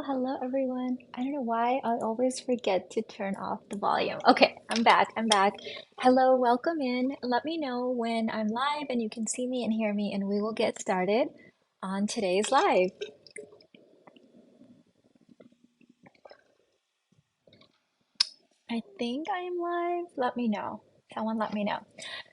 Hello everyone. I don't know why I always forget to turn off the volume. Okay, I'm back. I'm back. Hello, welcome in. Let me know when I'm live and you can see me and hear me, and we will get started on today's live. I think I am live. Let me know. Someone let me know.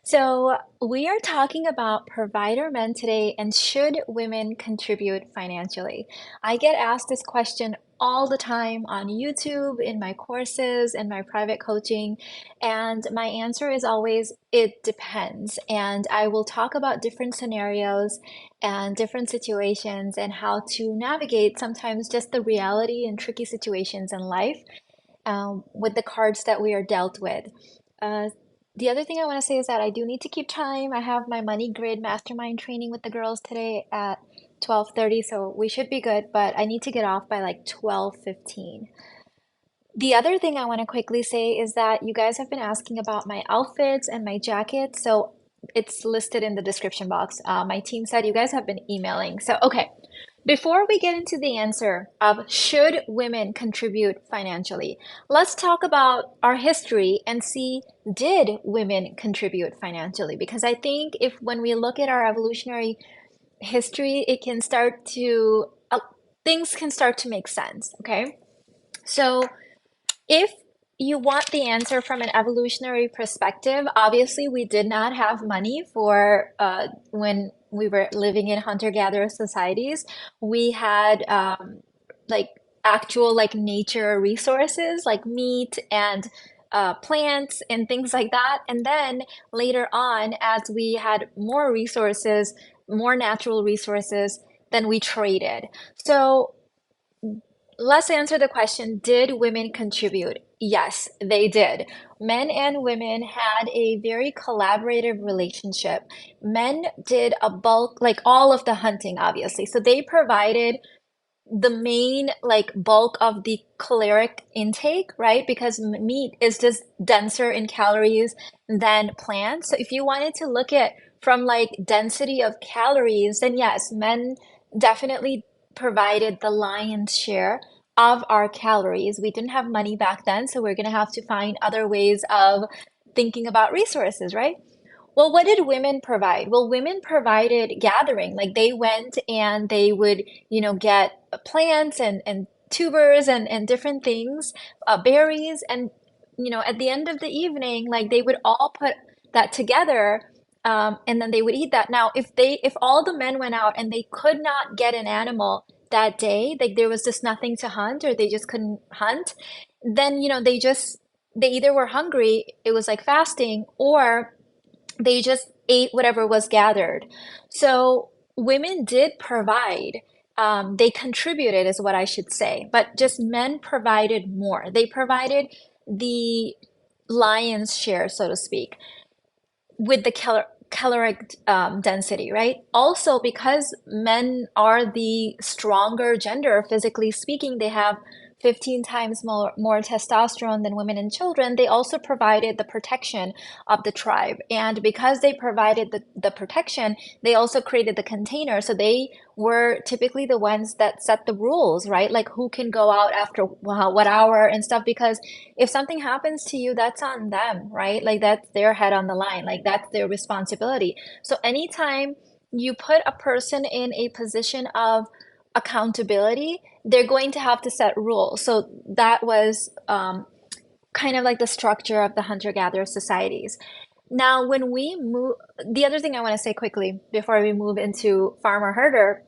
So, we are talking about provider men today and should women contribute financially? I get asked this question all the time on YouTube, in my courses, in my private coaching, and my answer is always it depends. And I will talk about different scenarios and different situations and how to navigate sometimes just the reality and tricky situations in life with the cards that we are dealt with. Uh, the other thing I want to say is that I do need to keep time. I have my money grid mastermind training with the girls today at 12:30, so we should be good, but I need to get off by like 12:15. The other thing I want to quickly say is that you guys have been asking about my outfits and my jackets, so it's listed in the description box. My team said you guys have been emailing. So, okay, before we get into the answer of should women contribute financially, let's talk about our history and see did women contribute financially? Because I think if when we look at our evolutionary history, it can start to things can start to make sense, okay? So, if you want the answer from an evolutionary perspective, obviously we did not have money for when we were living in hunter-gatherer societies. We had like actual like nature resources like meat and plants and things like that. And then later on, as we had more resources, more natural resources, then we traded. So let's answer the question, did women contribute? Yes, they did. Men and women had a very collaborative relationship. Men did a bulk, like all of the hunting, obviously. So they provided the main like bulk of the caloric intake, right? Because meat is just denser in calories than plants. So if you wanted to look at from like density of calories, then yes, men definitely provided the lion's share of our calories. We didn't have money back then, so we're gonna have to find other ways of thinking about resources, right? Well, what did women provide? Well, women provided gathering. Like they went and they would, get plants and tubers and different things, berries. And, at the end of the evening, like they would all put that together, and then they would eat that. Now, if all the men went out and they could not get an animal that day, like there was just nothing to hunt or they just couldn't hunt, then, they either were hungry, it was like fasting, or they just ate whatever was gathered. So women did provide. They contributed, is what I should say, but just men provided more. They provided the lion's share, so to speak, with the caloric density, right? Also, because men are the stronger gender, physically speaking, they have 15 times more testosterone than women and children. They also provided the protection of the tribe. And because they provided the protection, they also created the container. So they were typically the ones that set the rules, right? Like who can go out after what hour and stuff. Because if something happens to you, that's on them, right? Like that's their head on the line, like that's their responsibility. So anytime you put a person in a position of accountability, they're going to have to set rules. So that was kind of like the structure of the hunter-gatherer societies. Now, when we move, the other thing I want to say quickly before we move into farmer-herder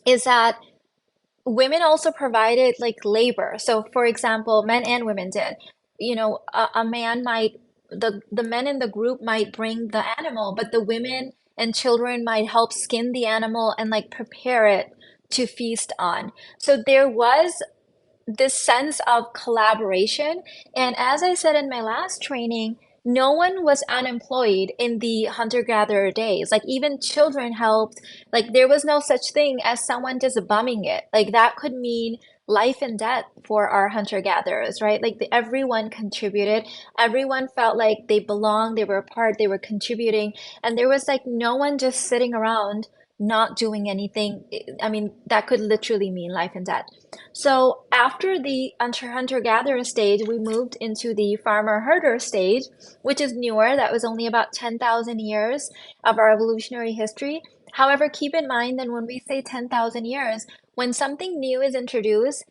is that women also provided like labor. So, for example, men and women did. A man might the men in the group might bring the animal, but the women and children might help skin the animal and like prepare it to feast on. So there was this sense of collaboration. And as I said in my last training, no one was unemployed in the hunter-gatherer days. Like even children helped. Like there was no such thing as someone just bumming it. Like that could mean life and death for our hunter-gatherers, right? Like everyone contributed. Everyone felt like they belonged, they were a part, they were contributing. And there was like no one just sitting around not doing anything. I mean, that could literally mean life and death. So after the hunter-gatherer stage, we moved into the farmer-herder stage, which is newer. That was only about 10,000 years of our evolutionary history. However, keep in mind that when we say 10,000 years, when something new is introduced,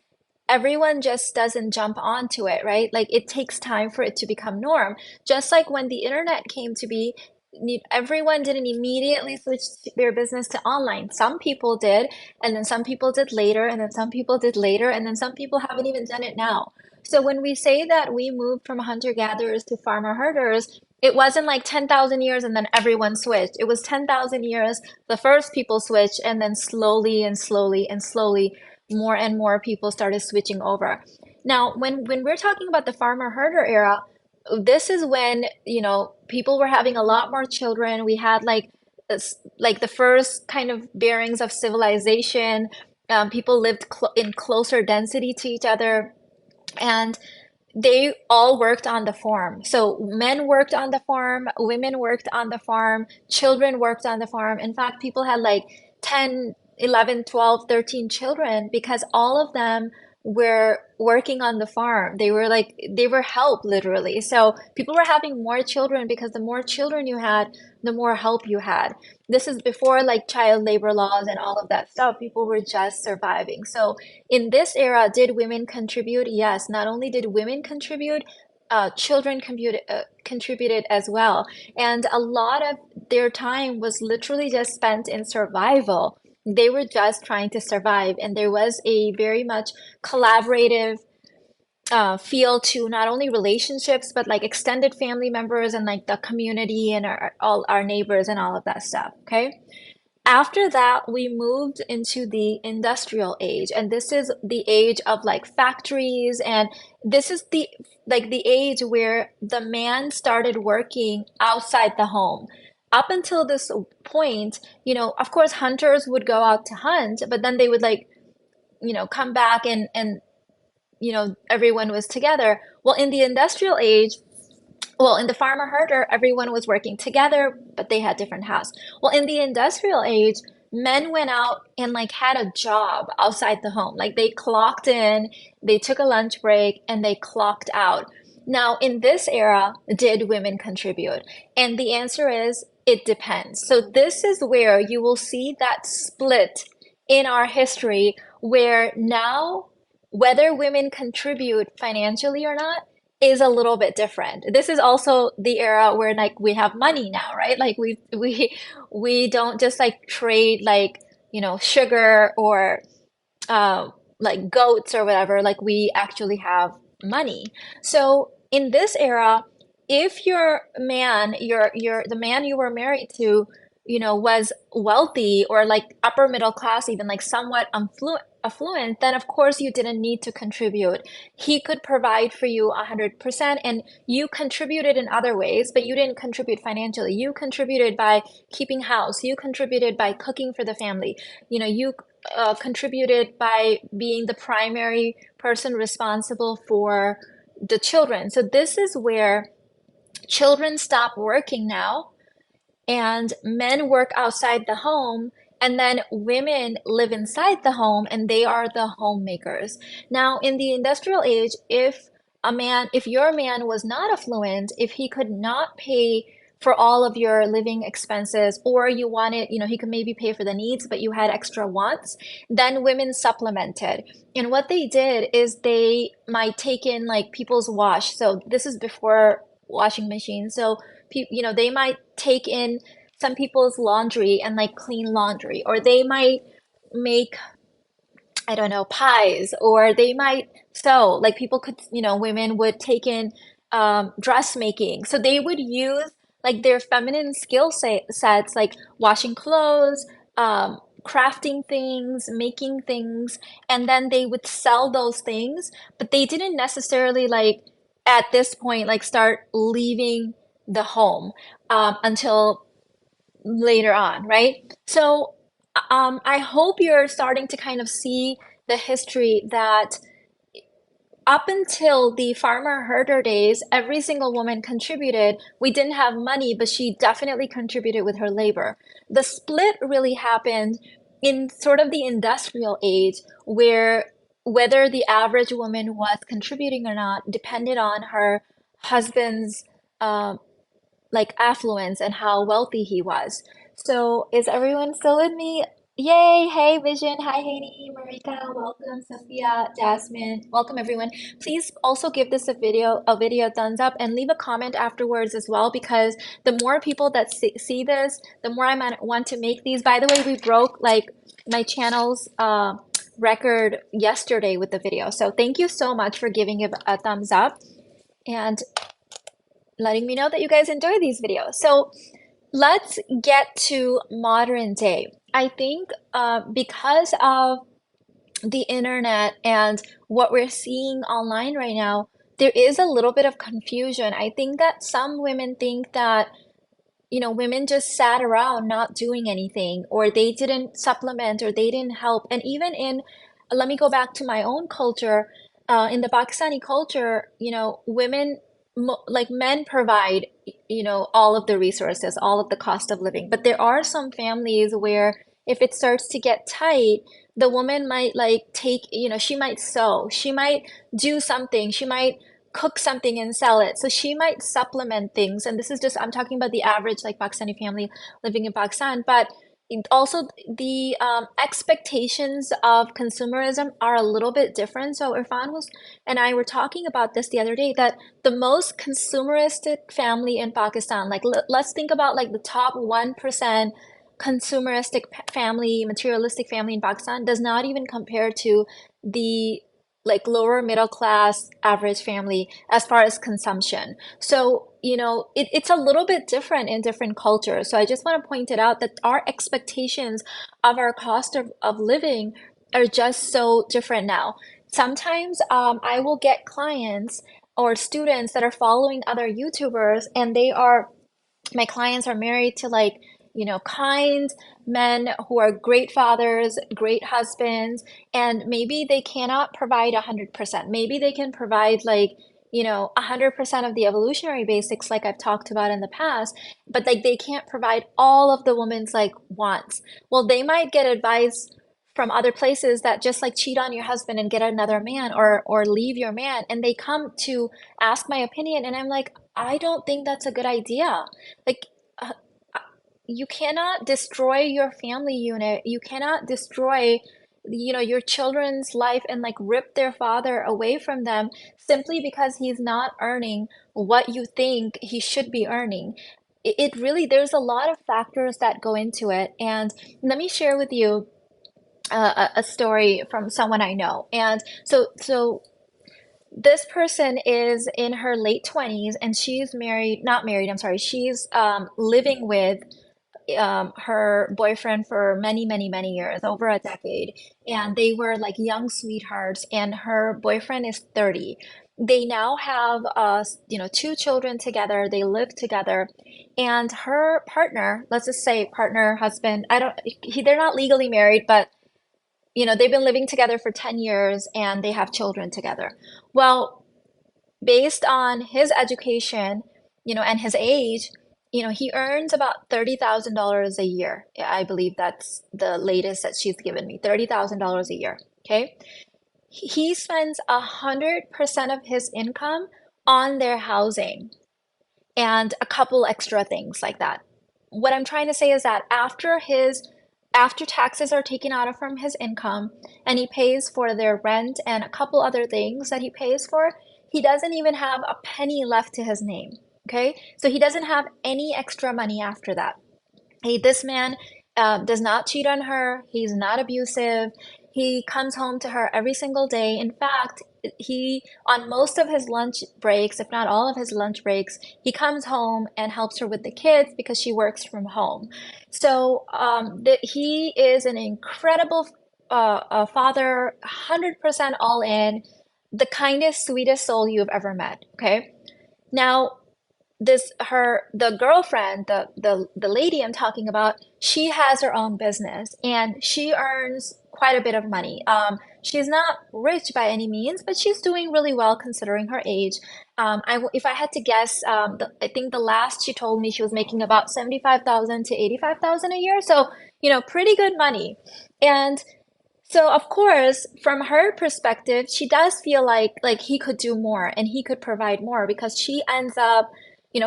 everyone just doesn't jump onto it, right? Like it takes time for it to become norm. Just like when the internet came to be, everyone didn't immediately switch their business to online. Some people did, and then some people did later, and then some people did later, and then some people haven't even done it now. So when we say that we moved from hunter-gatherers to farmer-herders, it wasn't like 10,000 years and then everyone switched. It was 10,000 years, the first people switched, and then slowly and slowly and slowly more and more people started switching over. Now, when we're talking about the farmer herder era, this is when, people were having a lot more children. We had like the first kind of bearings of civilization. People lived in closer density to each other, and they all worked on the farm. So men worked on the farm, women worked on the farm, children worked on the farm. In fact, people had like 10, 11, 12, 13 children because all of them were working on the farm. They were help literally. So people were having more children because the more children you had, the more help you had. This is before like child labor laws and all of that stuff. People were just surviving. So in this era, did women contribute? Yes, not only did women contribute, children contributed as well. And a lot of their time was literally just spent in survival. They were just trying to survive. And there was a very much collaborative feel to not only relationships, but like extended family members and like the community and all our neighbors and all of that stuff. Okay. After that, we moved into the industrial age, and this is the age of like factories, and this is the age where the man started working outside the home. Up until this point, of course, hunters would go out to hunt, but then they would come back and everyone was together. Well, in the industrial age, well, in the farmer herder, everyone was working together, but they had different houses. Well, in the industrial age, men went out and like had a job outside the home. Like they clocked in, they took a lunch break, and they clocked out. Now, in this era, did women contribute? And the answer is it depends. So this is where you will see that split in our history where now whether women contribute financially or not is a little bit different. This is also the era where like we have money now, right? Like we don't just like trade like, sugar or like goats or whatever, like we actually have money. So in this era, if your man, your the man you were married to, was wealthy or like upper middle class, even like somewhat affluent, then of course you didn't need to contribute. He could provide for you 100%, and you contributed in other ways, but you didn't contribute financially. You contributed by keeping house. You contributed by cooking for the family. You contributed by being the primary person responsible for the children. So this is where children stop working now and men work outside the home, and then women live inside the home and they are the homemakers. Now, in the industrial age, if your man was not affluent, if he could not pay for all of your living expenses, or you wanted, he could maybe pay for the needs, but you had extra wants, then women supplemented. And what they did is they might take in like people's wash. So this is before washing machines. So they might take in some people's laundry and like clean laundry, or they might make, I don't know, pies, or they might sew. Like people could, women would take in dressmaking. So they would use like their feminine sets, like washing clothes, crafting things, making things, and then they would sell those things. But they didn't necessarily like at this point like start leaving the home until later on, right? So I hope you're starting to kind of see the history that up until the farmer herder days, every single woman contributed. We didn't have money, but she definitely contributed with her labor. The split really happened in sort of the industrial age, where whether the average woman was contributing or not depended on her husband's um, like affluence and how wealthy he was. So is everyone still with me? Yay! Hey Vision, hi Haney, Marika, welcome Sophia, Jasmine, welcome everyone. Please also give this a video thumbs up and leave a comment afterwards as well, because the more people that see this, the more I might want to make these. By the way, we broke like my channel's record yesterday with the video. So thank you so much for giving it a thumbs up and letting me know that you guys enjoy these videos. So let's get to modern day. I think because of the internet and what we're seeing online right now, there is a little bit of confusion. I think that some women think that women just sat around not doing anything, or they didn't supplement, or they didn't help. And even in, let me go back to my own culture, in the Pakistani culture, women, like men provide, all of the resources, all of the cost of living. But there are some families where if it starts to get tight, the woman might like take, she might sew, she might do something, she might cook something and sell it. So she might supplement things. And this is just, I'm talking about the average like Pakistani family living in Pakistan. But also the expectations of consumerism are a little bit different. So Irfan was and I were talking about this the other day, that the most consumeristic family in Pakistan, like let's think about like the top 1% consumeristic family, materialistic family in Pakistan, does not even compare to the like lower middle class average family as far as consumption. So, it's a little bit different in different cultures. So I just want to point it out that our expectations of our cost of living are just so different now. Sometimes I will get clients or students that are following other YouTubers, and my clients are married to like, kind men who are great fathers, great husbands, and maybe they cannot provide 100%. Maybe they can provide like, 100% of the evolutionary basics, like I've talked about in the past, but like they can't provide all of the woman's like wants. Well, they might get advice from other places that just like cheat on your husband and get another man, or leave your man, and they come to ask my opinion, and I'm like, I don't think that's a good idea. Like, uh, you cannot destroy your family unit. You cannot destroy, your children's life and like rip their father away from them simply because he's not earning what you think he should be earning. It really, there's a lot of factors that go into it. And let me share with you a story from someone I know. And so this person is in her late 20s, and she's married, not married, I'm sorry, she's living with her boyfriend for many, many, many years, over a decade. And they were like young sweethearts, and her boyfriend is 30. They now have, two children together. They live together. And her partner, let's just say partner, husband, they're not legally married, but they've been living together for 10 years and they have children together. Well, based on his education, and his age, he earns about $30,000 a year. Yeah, I believe that's the latest that she's given me, $30,000 a year. Okay. He spends 100% of his income on their housing and a couple extra things like that. What I'm trying to say is that after taxes are taken out of from his income, and he pays for their rent and a couple other things that he pays for, he doesn't even have a penny left to his name. Okay? So he doesn't have any extra money after that. Hey, this man does not cheat on her. He's not abusive. He comes home to her every single day. In fact, on most of his lunch breaks, if not all of his lunch breaks, he comes home and helps her with the kids because she works from home. So he is an incredible father, 100% all in, the kindest, sweetest soul you've ever met. Okay. Now, the girlfriend, the lady I'm talking about, she has her own business, and she earns quite a bit of money. She's not rich by any means, but she's doing really well considering her age. If I had to guess, I think the last she told me she was making about 75,000 to 85,000 a year. So, pretty good money. And so of course, from her perspective, she does feel like he could do more and he could provide more because she ends up,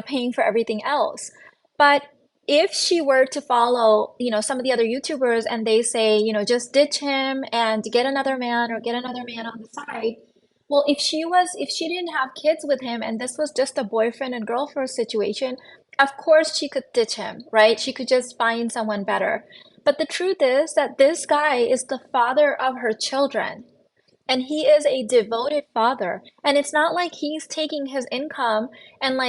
paying for everything else. But if she were to follow, some of the other YouTubers and they say, just ditch him and get another man or get another man on the side. Well, if she didn't have kids with him and this was just a boyfriend and girlfriend situation, of course she could ditch him, right? She could just find someone better. But the truth is that this guy is the father of her children, and he is a devoted father. And it's not like he's taking his income and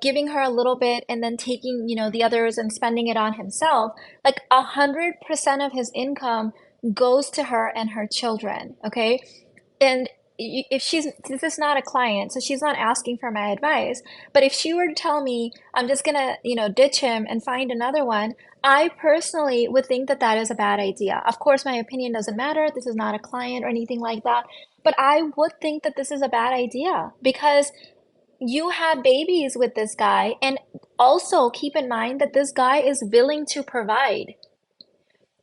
giving her a little bit and then taking, the others and spending it on himself. Like 100% of his income goes to her and her children, okay? And if this is not a client, so she's not asking for my advice, but if she were to tell me, I'm just gonna, ditch him and find another one, I personally would think that that is a bad idea. Of course, my opinion doesn't matter. This is not a client or anything like that, but I would think that this is a bad idea because you had babies with this guy. And also keep in mind that this guy is willing to provide.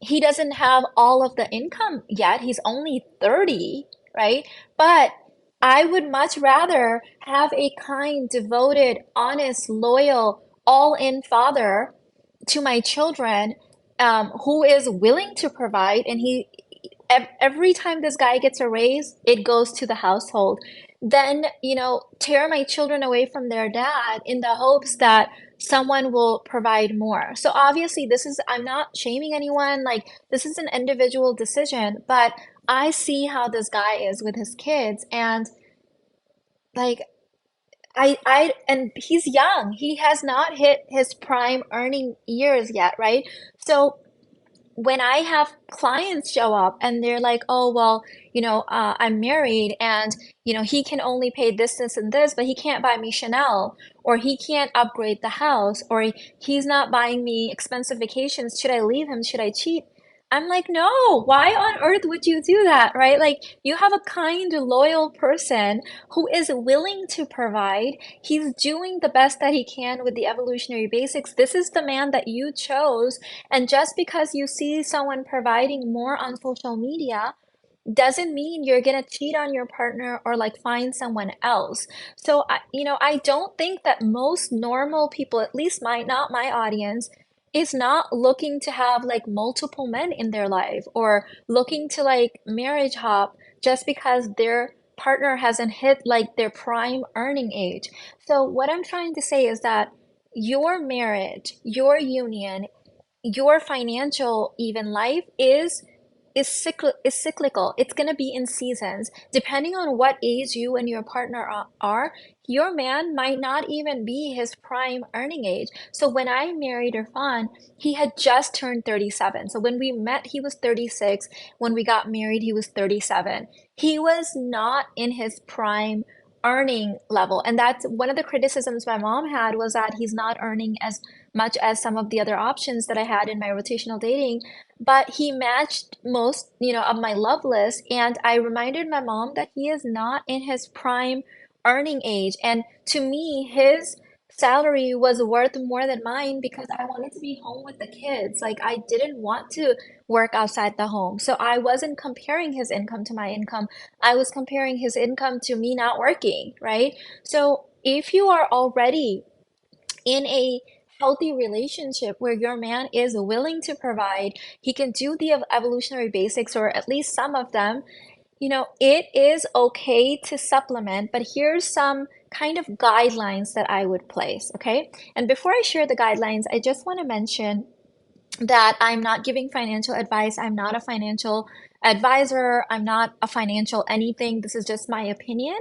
He doesn't have all of the income yet. He's only 30, right? But I would much rather have a kind, devoted, honest, loyal, all-in father to my children, who is willing to provide. And every time this guy gets a raise, it goes to the household. Then, tear my children away from their dad in the hopes that someone will provide more. So obviously, I'm not shaming anyone. Like, this is an individual decision, but I see how this guy is with his kids. And like, and he's young. He has not hit his prime earning years yet, right? So when I have clients show up and they're like, oh, well, I'm married and, he can only pay this, this, and this, but he can't buy me Chanel, or he can't upgrade the house, or he's not buying me expensive vacations. Should I leave him? Should I cheat? I'm like, no, why on earth would you do that, right? Like, you have a kind, loyal person who is willing to provide. He's doing the best that he can with the evolutionary basics. This is the man that you chose. And just because you see someone providing more on social media doesn't mean you're gonna cheat on your partner or like find someone else. So I don't think that most normal people, at least not my audience, is not looking to have like multiple men in their life or looking to like marriage hop just because their partner hasn't hit like their prime earning age. So what I'm trying to say is that your marriage, your union, your financial even life is cyclical. It's going to be in seasons. Depending on what age you and your partner are, your man might not even be his prime earning age. So when I married Irfan, he had just turned 37. So when we met, he was 36. When we got married, he was 37. He was not in his prime earning level. And that's one of the criticisms my mom had, was that he's not earning as much as some of the other options that I had in my rotational dating, but he matched most, of my love list. And I reminded my mom that he is not in his prime earning age. And to me, his salary was worth more than mine because I wanted to be home with the kids. Like, I didn't want to work outside the home. So I wasn't comparing his income to my income. I was comparing his income to me not working, right? So if you are already in a healthy relationship where your man is willing to provide, he can do the evolutionary basics or at least some of them, it is okay to supplement, but here's some kind of guidelines that I would place, okay? And before I share the guidelines, I just want to mention that I'm not giving financial advice. I'm not a financial advisor. I'm not a financial anything. This is just my opinion.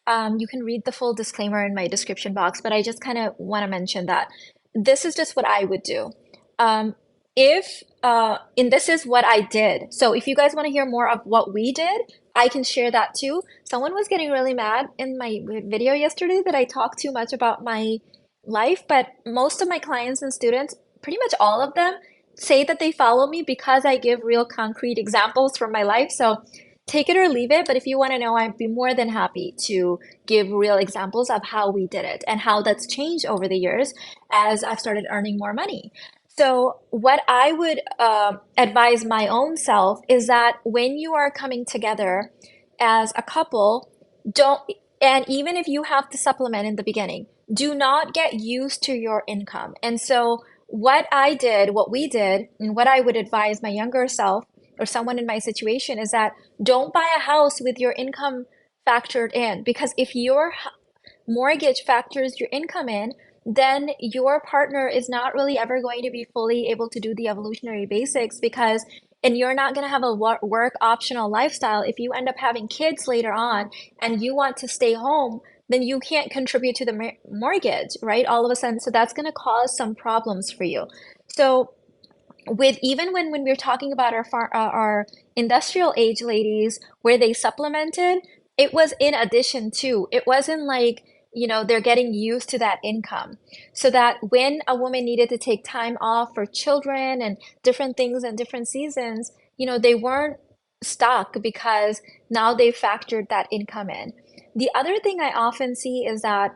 You can read the full disclaimer in my description box, but I just kind of want to mention that this is just what I would do. And this is what I did. So if you guys want to hear more of what we did, I can share that too. Someone was getting really mad in my video yesterday that I talked too much about my life, but most of my clients and students, pretty much all of them, say that they follow me because I give real concrete examples from my life. So take it or leave it. But if you want to know, I'd be more than happy to give real examples of how we did it and how that's changed over the years as I've started earning more money. So, what I would advise my own self is that when you are coming together as a couple, don't, and even if you have to supplement in the beginning, do not get used to your income. And so, what I did, what we did, and what I would advise my younger self or someone in my situation is that don't buy a house with your income factored in, because if your mortgage factors your income in, then your partner is not really ever going to be fully able to do the evolutionary basics because and you're not going to have a work optional lifestyle. If you end up having kids later on and you want to stay home, then you can't contribute to the mortgage, right? All of a sudden. So that's going to cause some problems for you. So with even when we are talking about our industrial age ladies where they supplemented, it was in addition to. It wasn't like, they're getting used to that income. So that when a woman needed to take time off for children and different things and different seasons, they weren't stuck because now they factored that income in. The other thing I often see is that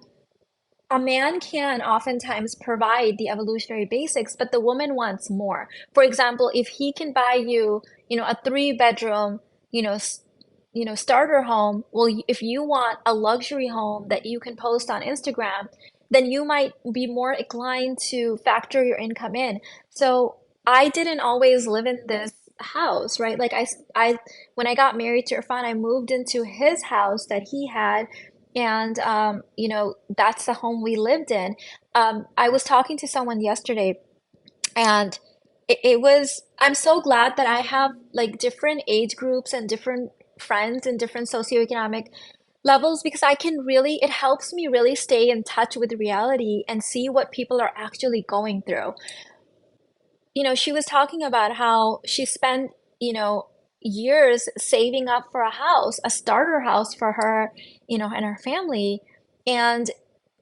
a man can oftentimes provide the evolutionary basics, but the woman wants more. For example, if he can buy you, a three-bedroom, you know, starter home, well, if you want a luxury home that you can post on Instagram, then you might be more inclined to factor your income in. So I didn't always live in this house, right? Like when I got married to Irfan, I moved into his house that he had, and that's the home we lived in. I was talking to someone yesterday, and it was, I'm so glad that I have like different age groups and different friends and different socioeconomic levels because I can really, it helps me really stay in touch with reality and see what people are actually going through. She was talking about how she spent, years saving up for a house, a starter house for her, and her family. And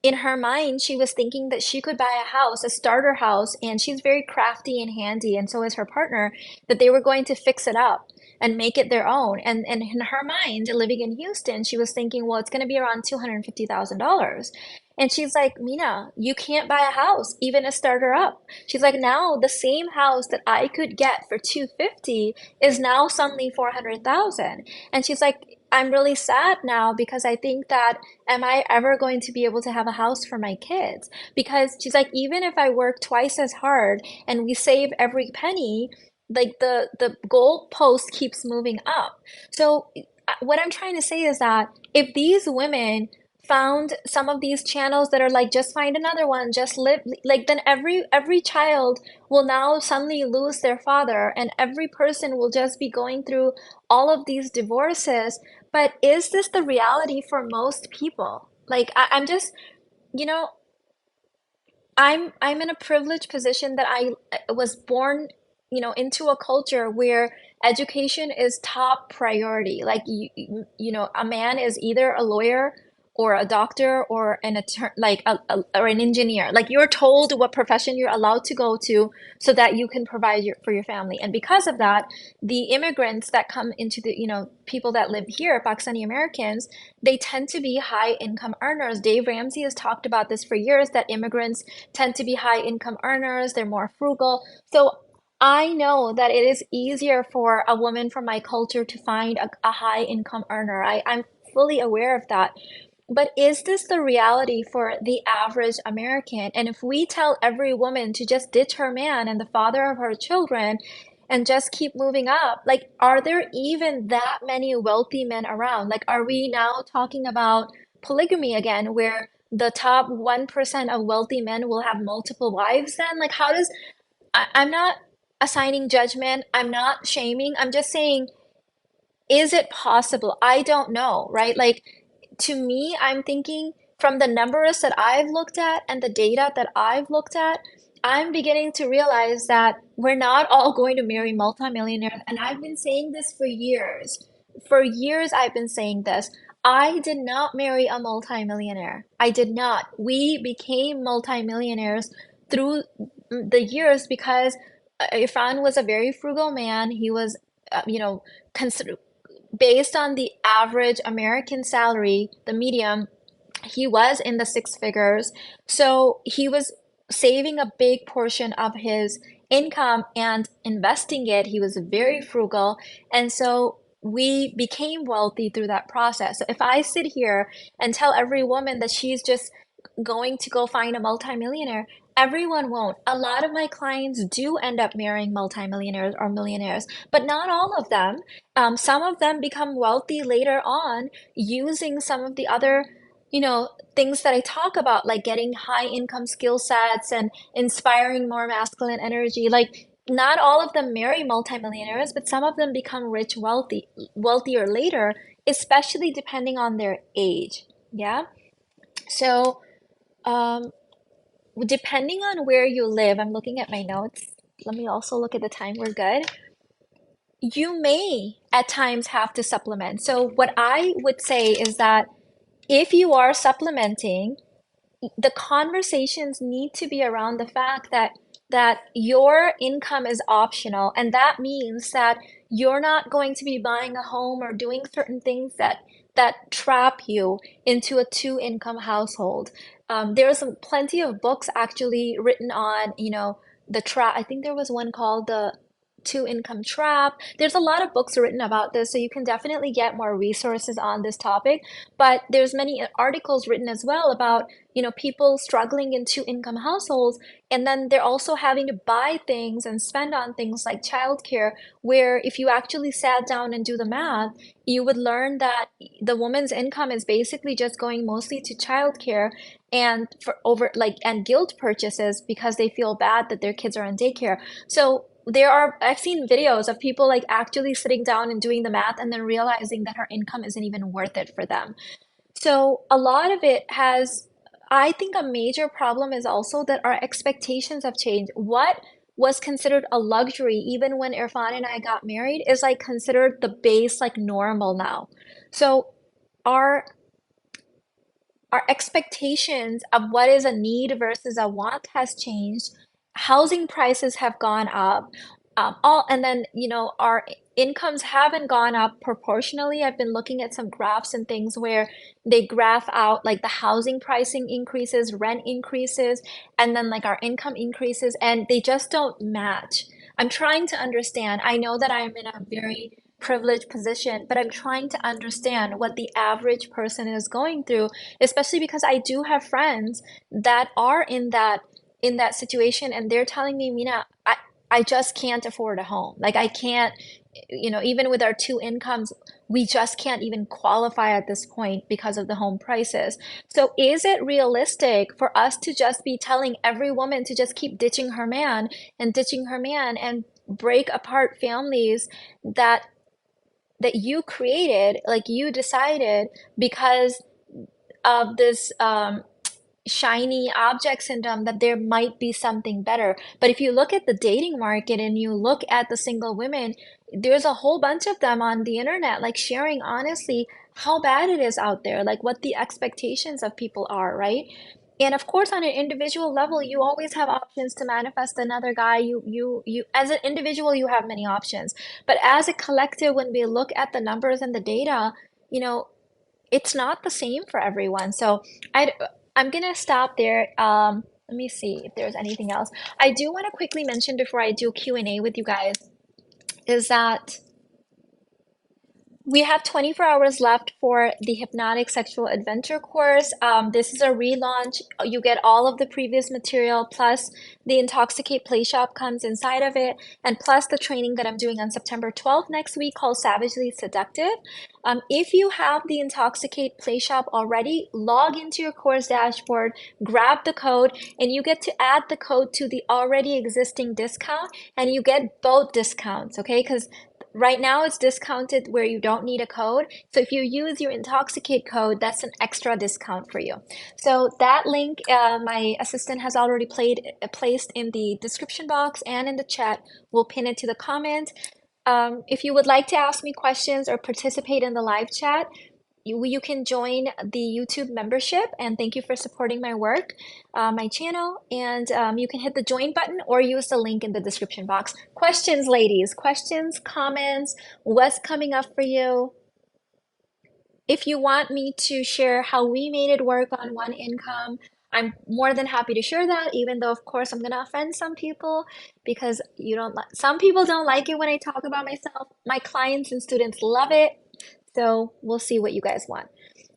in her mind, she was thinking that she could buy a house, a starter house, and she's very crafty and handy, and so is her partner, that they were going to fix it up and make it their own. And in her mind, living in Houston, she was thinking, well, it's going to be around $250,000. And she's like, Mina, you can't buy a house, even a starter up. She's like, now the same house that I could get for 250 is now suddenly 400,000. And she's like, I'm really sad now because I think that am I ever going to be able to have a house for my kids? Because she's like, even if I work twice as hard and we save every penny, like the goal post keeps moving up. So what I'm trying to say is that if these women found some of these channels that are like just find another one, just live, like then every child will now suddenly lose their father and every person will just be going through all of these divorces. But is this the reality for most people? Like I'm just, you know, I'm in a privileged position that I was born, into a culture where education is top priority. Like a man is either a lawyer or a doctor or an attorney, like or an engineer. Like you're told what profession you're allowed to go to so that you can provide for your family. And because of that, the immigrants that come into the, people that live here, Pakistani Americans, they tend to be high income earners. Dave Ramsey has talked about this for years, that immigrants tend to be high income earners, they're more frugal. So I know that it is easier for a woman from my culture to find a high income earner. I'm fully aware of that. But is this the reality for the average American? And if we tell every woman to just ditch her man and the father of her children and just keep moving up, like, are there even that many wealthy men around? Like, are we now talking about polygamy again, where the top 1% of wealthy men will have multiple wives then? Like, how does, I'm not assigning judgment, I'm not shaming, I'm just saying, is it possible? I don't know, right? Like, to me, I'm thinking from the numbers that I've looked at and the data that I've looked at, I'm beginning to realize that we're not all going to marry multimillionaires. And I've been saying this for years. For years, I've been saying this. I did not marry a multimillionaire. I did not. We became multimillionaires through the years because Irfan was a very frugal man. He was, consider based on the average American salary, the medium, he was in the six figures. So he was saving a big portion of his income and investing it. He was very frugal. And so we became wealthy through that process. So if I sit here and tell every woman that she's just going to go find a multimillionaire, everyone won't. A lot of my clients do end up marrying multimillionaires or millionaires, but not all of them. Some of them become wealthy later on using some of the other, things that I talk about, like getting high income skill sets and inspiring more masculine energy. Like, not all of them marry multimillionaires, but some of them become rich, wealthier later, especially depending on their age. Yeah. So, um, depending on where you live, I'm looking at my notes. Let me also look at the time. We're good. You may at times have to supplement. So, what I would say is that if you are supplementing, the conversations need to be around the fact that your income is optional, and that means that you're not going to be buying a home or doing certain things that trap you into a two income household. There's plenty of books actually written on, the trap. I think there was one called the two income trap. There's a lot of books written about this, so you can definitely get more resources on this topic. But there's many articles written as well about, people struggling in two income households, and then they're also having to buy things and spend on things like childcare, where if you actually sat down and do the math, you would learn that the woman's income is basically just going mostly to childcare and for over like and guilt purchases because they feel bad that their kids are in daycare. So I've seen videos of people like actually sitting down and doing the math and then realizing that her income isn't even worth it for them. So a lot of it has, I think a major problem is also that our expectations have changed. What was considered a luxury even when Irfan and I got married is like considered the base, like normal now. So our our expectations of what is a need versus a want has changed. Housing prices have gone up. All and then, our incomes haven't gone up proportionally. I've been looking at some graphs and things where they graph out like the housing pricing increases, rent increases, and then like our income increases, and they just don't match. I'm trying to understand. I know that I'm in a very privileged position, but I'm trying to understand what the average person is going through, especially because I do have friends that are in that situation, and they're telling me, Mina, I just can't afford a home. Like I can't, even with our two incomes, we just can't even qualify at this point because of the home prices. So is it realistic for us to just be telling every woman to just keep ditching her man and break apart families that you created, like you decided, because of this shiny object syndrome that there might be something better? But if you look at the dating market and you look at the single women, there's a whole bunch of them on the internet, like sharing honestly how bad it is out there, like what the expectations of people are, right? And of course, on an individual level, you always have options to manifest another guy. You, as an individual, you have many options. But as a collective, when we look at the numbers and the data, you know, it's not the same for everyone. So I I'm gonna stop there. Let me see if there's anything else. I do want to quickly mention before I do Q&A with you guys is that we have 24 hours left for the Hypnotic Sexual Adventure course. This is a relaunch. You get all of the previous material, plus the Intoxicate Play Shop comes inside of it, and plus the training that I'm doing on September 12th next week called Savagely Seductive. If you have the Intoxicate Play Shop already, log into your course dashboard, grab the code, and you get to add the code to the already existing discount, and you get both discounts, okay? Because right now it's discounted where you don't need a code. So if you use your Intoxicate code, that's an extra discount for you. So that link, my assistant has already placed in the description box and in the chat. We'll pin it to the comment. If you would like to ask me questions or participate in the live chat, you can join the YouTube membership, and thank you for supporting my work, my channel, and you can hit the join button or use the link in the description box. Questions, ladies, questions, comments, what's coming up for you? If you want me to share how we made it work on one income, I'm more than happy to share that, even though, of course, I'm going to offend some people because you don't like, some people don't like it when I talk about myself. My clients and students love it. So we'll see what you guys want.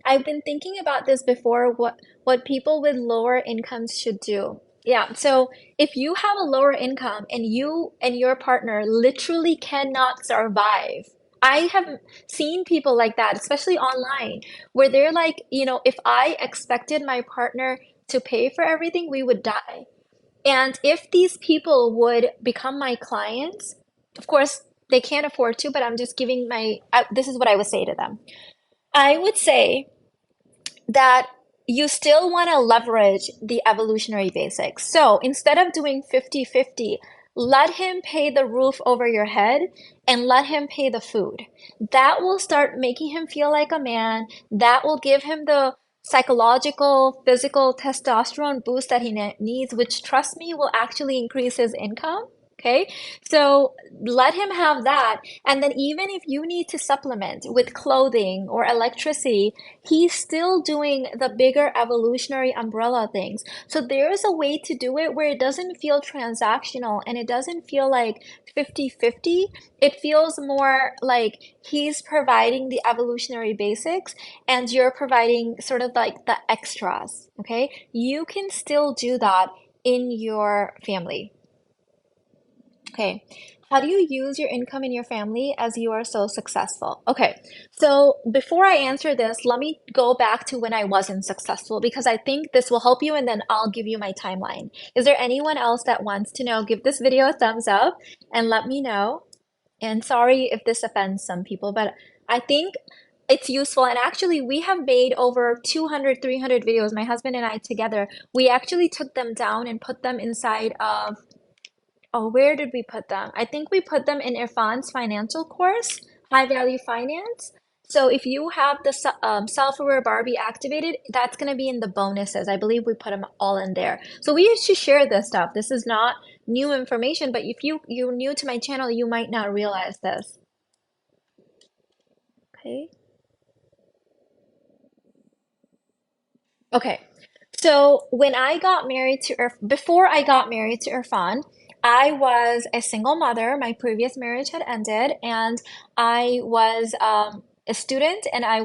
I've been thinking about this before, what people with lower incomes should do. Yeah, so if you have a lower income and you and your partner literally cannot survive, I have seen people like that, especially online, where they're like, if I expected my partner to pay for everything, we would die. And if these people would become my clients, of course, they can't afford to, but I'm just giving this is what I would say to them. I would say that you still want to leverage the evolutionary basics. So instead of doing 50-50, let him pay the roof over your head and let him pay the food. That will start making him feel like a man. That will give him the psychological, physical testosterone boost that he needs, which, trust me, will actually increase his income. Okay, so let him have that. And then, even if you need to supplement with clothing or electricity, he's still doing the bigger evolutionary umbrella things. So there is a way to do it where it doesn't feel transactional and it doesn't feel like 50-50. It feels more like he's providing the evolutionary basics and you're providing sort of like the extras. Okay, you can still do that in your family. Okay. How do you use your income in your family as you are so successful? Okay. So before I answer this, let me go back to when I wasn't successful because I think this will help you and then I'll give you my timeline. Is there anyone else that wants to know? Give this video a thumbs up and let me know. And sorry if this offends some people, but I think it's useful. And actually, we have made over 200, 300 videos, my husband and I together. We actually took them down and put them inside of Oh, where did we put them? I think we put them in Irfan's financial course, High Value Finance. So if you have the self-aware Barbie activated, that's going to be in the bonuses. I believe we put them all in there. So we used to share this stuff. This is not new information, but if you're new to my channel, you might not realize this. Okay. Okay. So when I got married to before I got married to Irfan, I was a single mother. My previous marriage had ended, and I was a student, and I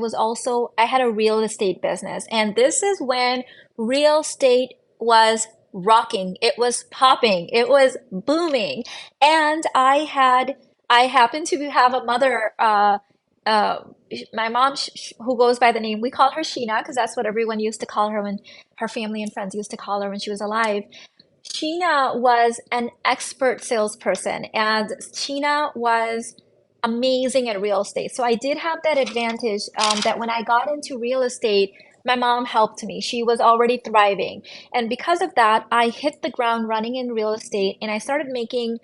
had a real estate business. And this is when real estate was rocking. It was popping. It was booming. And I happened to have a mother, uh, my mom, who goes by the name, we call her Sheena because that's what everyone used to call her when her family and friends used to call her when she was alive. Sheena was an expert salesperson, and Sheena was amazing at real estate. So I did have that advantage that when I got into real estate, my mom helped me. She was already thriving. And because of that, I hit the ground running in real estate and I started making,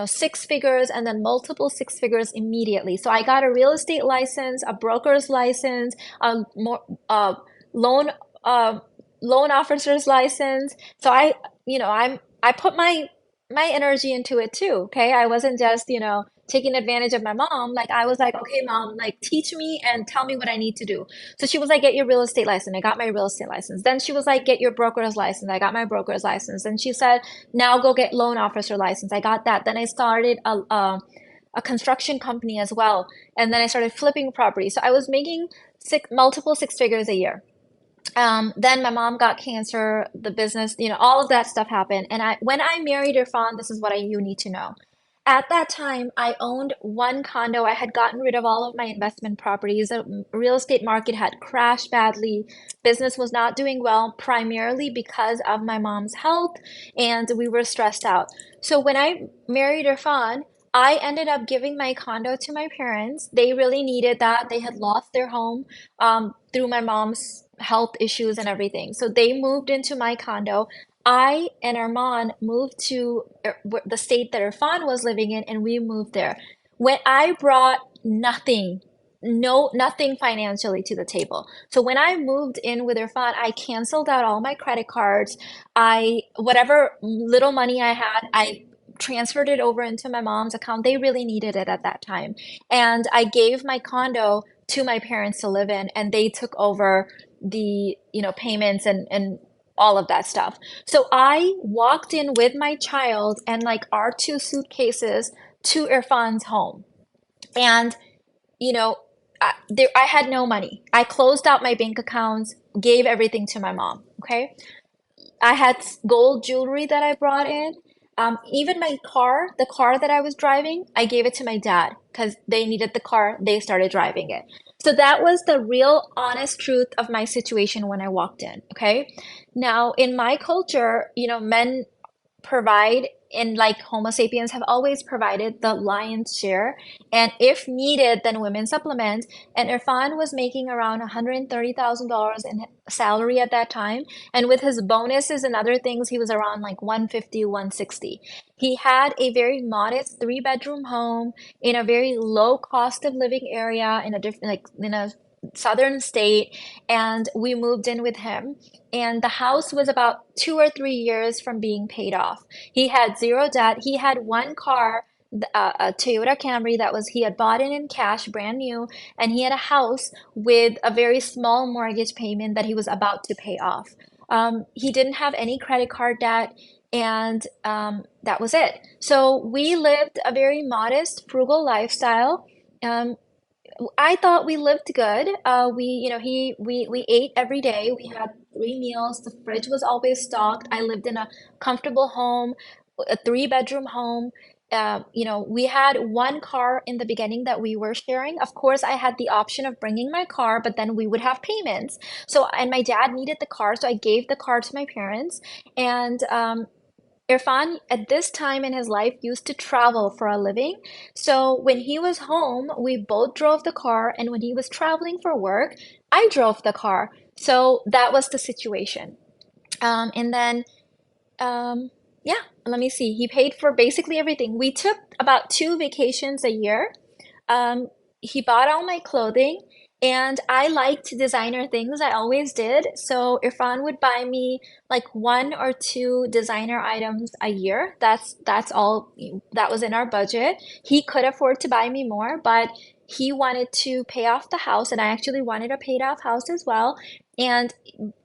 six figures and then multiple six figures immediately. So I got a real estate license, a broker's license, a more loan uh, loan officer's license. So I put my energy into it too. Okay. I wasn't just, taking advantage of my mom. Like I was like, okay, mom, like teach me and tell me what I need to do. So she was like, get your real estate license. I got my real estate license. Then she was like, get your broker's license. I got my broker's license. And she said, now go get loan officer license. I got that. Then I started a construction company as well. And then I started flipping property. So I was making multiple six figures a year. Then my mom got cancer, the business, all of that stuff happened. And when I married Irfan, this is what you need to know. At that time, I owned one condo. I had gotten rid of all of my investment properties. The real estate market had crashed badly. Business was not doing well, primarily because of my mom's health, and we were stressed out. So when I married Irfan, I ended up giving my condo to my parents. They really needed that. They had lost their home through my mom's health issues and everything. So they moved into my condo. I and Armaan moved to the state that Irfan was living in, and we moved there. When I brought nothing no, nothing financially to the table. So when I moved in with Irfan, I canceled out all my credit cards. Whatever little money I had, I transferred it over into my mom's account. They really needed it at that time. And I gave my condo to my parents to live in, and they took over the, payments and all of that stuff. So I walked in with my child and like our two suitcases to Irfan's home. And you know, I had no money. I closed out my bank accounts, gave everything to my mom. Okay. I had gold jewelry that I brought in. Even my car, the car that I was driving, I gave it to my dad because they needed the car. They started driving it. So that was the real honest truth of my situation when I walked in. Okay. Now, in my culture, men provide, and like Homo sapiens have always provided the lion's share, and if needed then women supplement. And Irfan was making around $130,000 in salary at that time, and with his bonuses and other things he was around like 150, 160. He had a very modest three-bedroom home in a very low cost of living area in a different, like in a southern state, and we moved in with him, and the house was about 2 or 3 years from being paid off. He had zero debt. He had one car, a Toyota Camry that was he had bought it in cash, brand new, and he had a house with a very small mortgage payment that he was about to pay off. He didn't have any credit card debt, and that was it. So we lived a very modest, frugal lifestyle. Um, I thought we lived good. We ate every day. We had 3 meals. The fridge was always stocked. I lived in a comfortable home, a three-bedroom home. We had one car in the beginning that we were sharing. Of course, I had the option of bringing my car, but then we would have payments. So, and my dad needed the car, so I gave the car to my parents. And Irfan, at this time in his life, used to travel for a living. So when he was home, we both drove the car, and when he was traveling for work, I drove the car. So that was the situation. And then, yeah, let me see. He paid for basically everything. We took about 2 vacations a year. Um, he bought all my clothing, and I liked designer things. I always did. So Irfan would buy me like one or two designer items a year. That's all that was in our budget. He could afford to buy me more, but he wanted to pay off the house, and I actually wanted a paid off house as well. And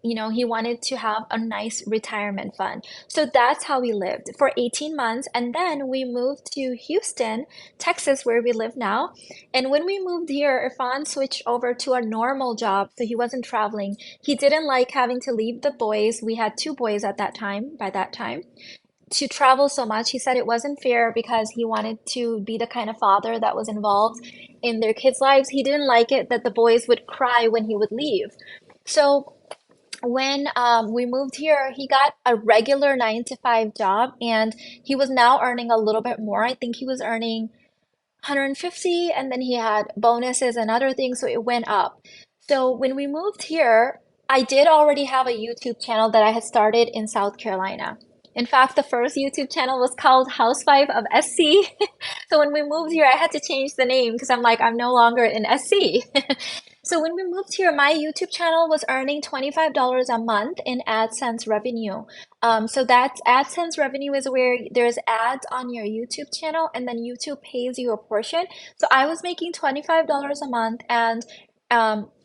he wanted to have a nice retirement fund. So that's how we lived for 18 months. And then we moved to Houston, Texas, where we live now. And when we moved here, Irfan switched over to a normal job, so he wasn't traveling. He didn't like having to leave the boys. We had two boys at that time, by that time, to travel so much. He said it wasn't fair because he wanted to be the kind of father that was involved in their kids' lives. He didn't like it that the boys would cry when he would leave. So when we moved here, he got a regular 9 to 5 job, and he was now earning a little bit more. I think he was earning 150, and then he had bonuses and other things, so it went up. So when we moved here, I did already have a YouTube channel that I had started in South Carolina. In fact, the first YouTube channel was called Housewife of SC. So when we moved here, I had to change the name because I'm like, I'm no longer in SC. So when we moved here, my YouTube channel was earning $25 a month in AdSense revenue. So that's AdSense revenue is where there's ads on your YouTube channel, and then YouTube pays you a portion. So I was making $25 a month, and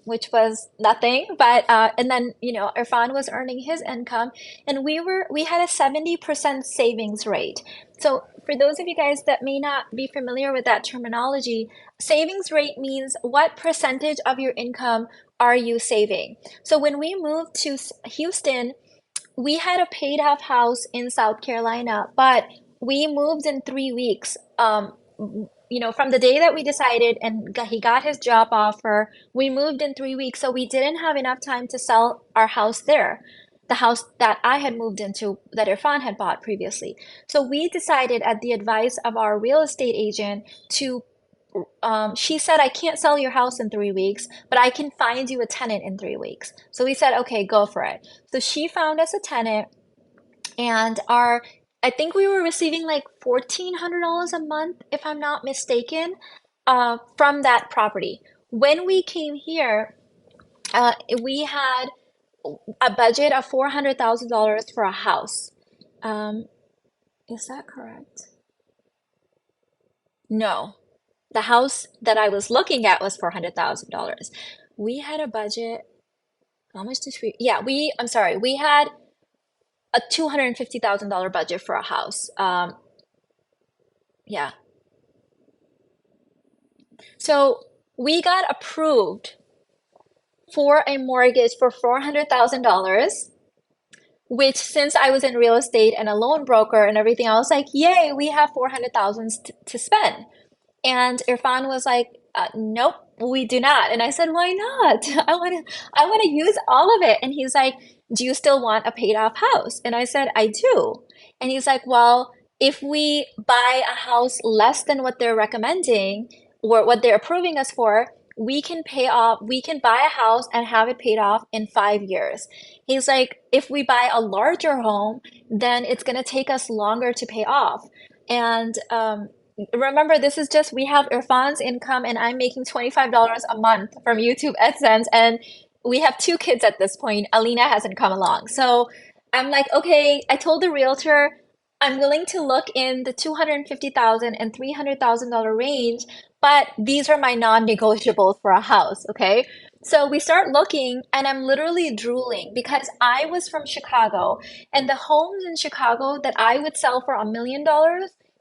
which was nothing, but and then Irfan was earning his income, and we had a 70% savings rate. So for those of you guys that may not be familiar with that terminology, savings rate means what percentage of your income are you saving? So when we moved to Houston, we had a paid off house in South Carolina, but we moved in 3 weeks. From the day that we decided and he got his job offer, we moved in 3 weeks. So we didn't have enough time to sell our house there, the house that I had moved into that Irfan had bought previously. So we decided, at the advice of our real estate agent, to she said, I can't sell your house in 3 weeks, but I can find you a tenant in 3 weeks. So we said, okay, go for it. So she found us a tenant, and I think we were receiving like $1,400 a month, if I'm not mistaken, from that property. when we came here, uh, we had a budget of $400,000 for a house. Um, is that correct? No, the house that I was looking at was $400,000. We had a budget. How much did we? Yeah, I'm sorry. We had a $250,000 budget for a house. Yeah. So we got approved for a mortgage for $400,000, which since I was in real estate and a loan broker and everything, I was like, yay, we have 400,000 to spend. And Irfan was like, nope, we do not. And I said, why not? I want to use all of it. And he's like, do you still want a paid off house? And I said, I do. And he's like, well, if we buy a house less than what they're recommending or what they're approving us for, we can buy a house and have it paid off in 5 years. He's like, if we buy a larger home, then it's going to take us longer to pay off. And remember, this is just we have Irfan's income, and I'm making $25 a month from YouTube AdSense, and we have two kids at this point. Alina hasn't come along. So I'm like, okay, I told the realtor I'm willing to look in the 250,000 and $300,000 range, but these are my non-negotiables for a house, okay? So we start looking, and I'm literally drooling because I was from Chicago, and the homes in Chicago that I would sell for $1 million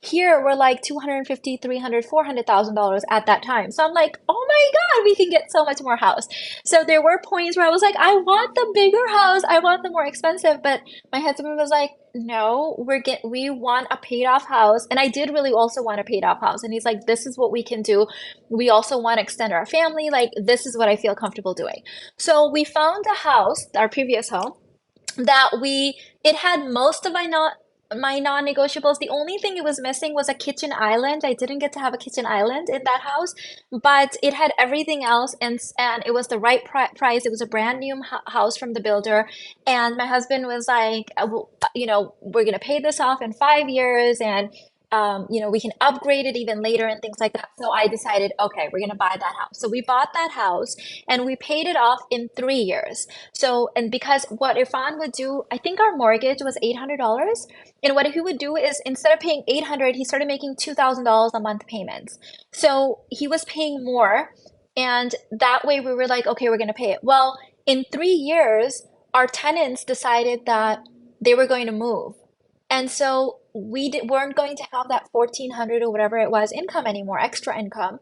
here were like 250, 300, $400,000 at that time. So I'm like, oh my God, we can get so much more house. So there were points where I was like, I want the bigger house, I want the more expensive, but my husband was like, no, we want a paid off house. And I did really also want a paid off house. And he's like, this is what we can do. We also want to extend our family. Like, this is what I feel comfortable doing. So we found a house, our previous home, that it had most of my non-negotiables. The only thing it was missing was a kitchen island. I didn't get to have a kitchen island in that house, but it had everything else, and it was the right price. It was a brand new house from the builder, and my husband was like, we're gonna pay this off in 5 years, and we can upgrade it even later and things like that. So I decided, okay, we're gonna buy that house. So we bought that house and we paid it off in 3 years. So, and because what Irfan would do, I think our mortgage was $800. And what he would do is instead of paying 800, he started making $2,000 a month payments. So he was paying more. And that way we were like, okay, we're gonna pay it. Well, in 3 years, our tenants decided that they were going to move. And so weren't going to have that 1,400 or whatever it was income anymore, extra income.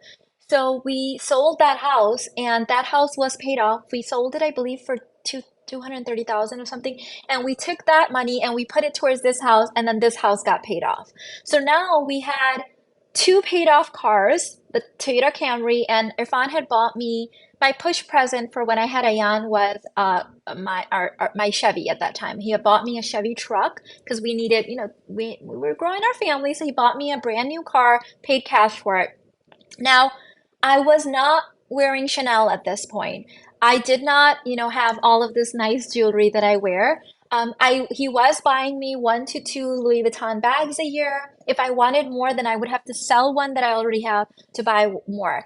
So we sold that house, and that house was paid off. We sold it, I believe, for 230,000 or something. And we took that money and we put it towards this house, and then this house got paid off. So now we had two paid off cars, the Toyota Camry, and Irfan had bought me my push present for when I had Ayan was my Chevy at that time. He had bought me a Chevy truck because we needed, we were growing our family, so he bought me a brand new car, paid cash for it. Now, I was not wearing Chanel at this point. I did not, have all of this nice jewelry that I wear. He was buying me 1 to 2 Louis Vuitton bags a year. If I wanted more, then I would have to sell one that I already have to buy more.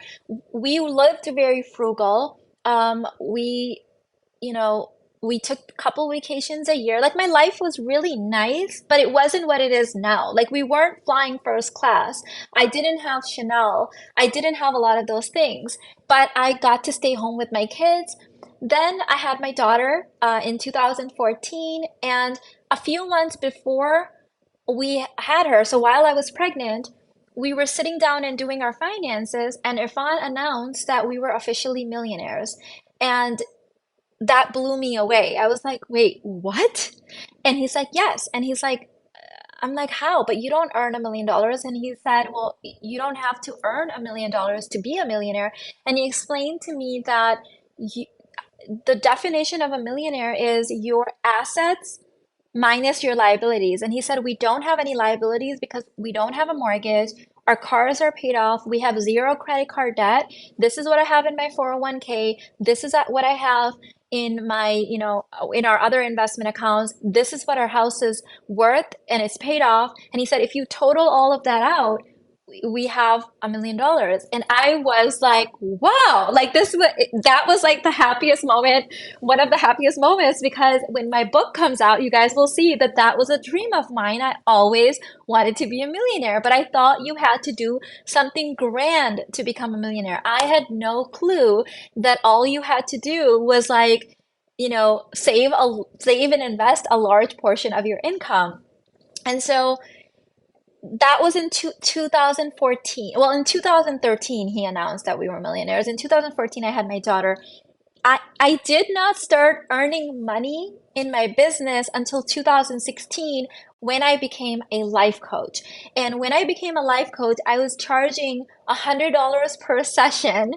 We lived very frugal. You know, we took a couple vacations a year. Like my life was really nice, but it wasn't what it is now. Like we weren't flying first class. I didn't have Chanel. I didn't have a lot of those things, but I got to stay home with my kids. Then I had my daughter in 2014, and a few months before we had her, so while I was pregnant, we were sitting down and doing our finances, and Irfan announced that we were officially millionaires. And that blew me away. I was like, wait, what? And he's like, yes. And he's like, I'm like, how? But you don't earn $1 million. And he said, well, you don't have to earn $1 million to be a millionaire. And he explained to me that you, the definition of a millionaire is your assets minus your liabilities. And he said, we don't have any liabilities because we don't have a mortgage. Our cars are paid off. We have zero credit card debt. This is what I have in my 401k. This is what I have in my, in our other investment accounts. This is what our house is worth and it's paid off. And he said, if you total all of that out, we have $1 million. And I was like, wow, like that was like the happiest moment, one of the happiest moments, because when my book comes out, you guys will see that that was a dream of mine. I always wanted to be a millionaire, but I thought you had to do something grand to become a millionaire. I had no clue that all you had to do was like, save and invest a large portion of your income. And so that was in 2014. Well, in 2013, he announced that we were millionaires. In 2014, I had my daughter. I did not start earning money in my business until 2016 when I became a life coach. And when I became a life coach, I was charging $100 per session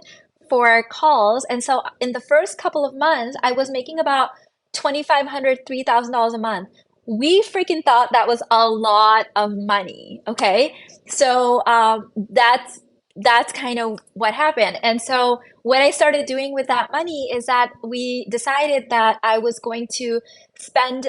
for calls. And so in the first couple of months, I was making about $2,500, $3,000 a month. We freaking thought that was a lot of money. Okay. So that's kind of what happened. And so what I started doing with that money is that we decided that I was going to spend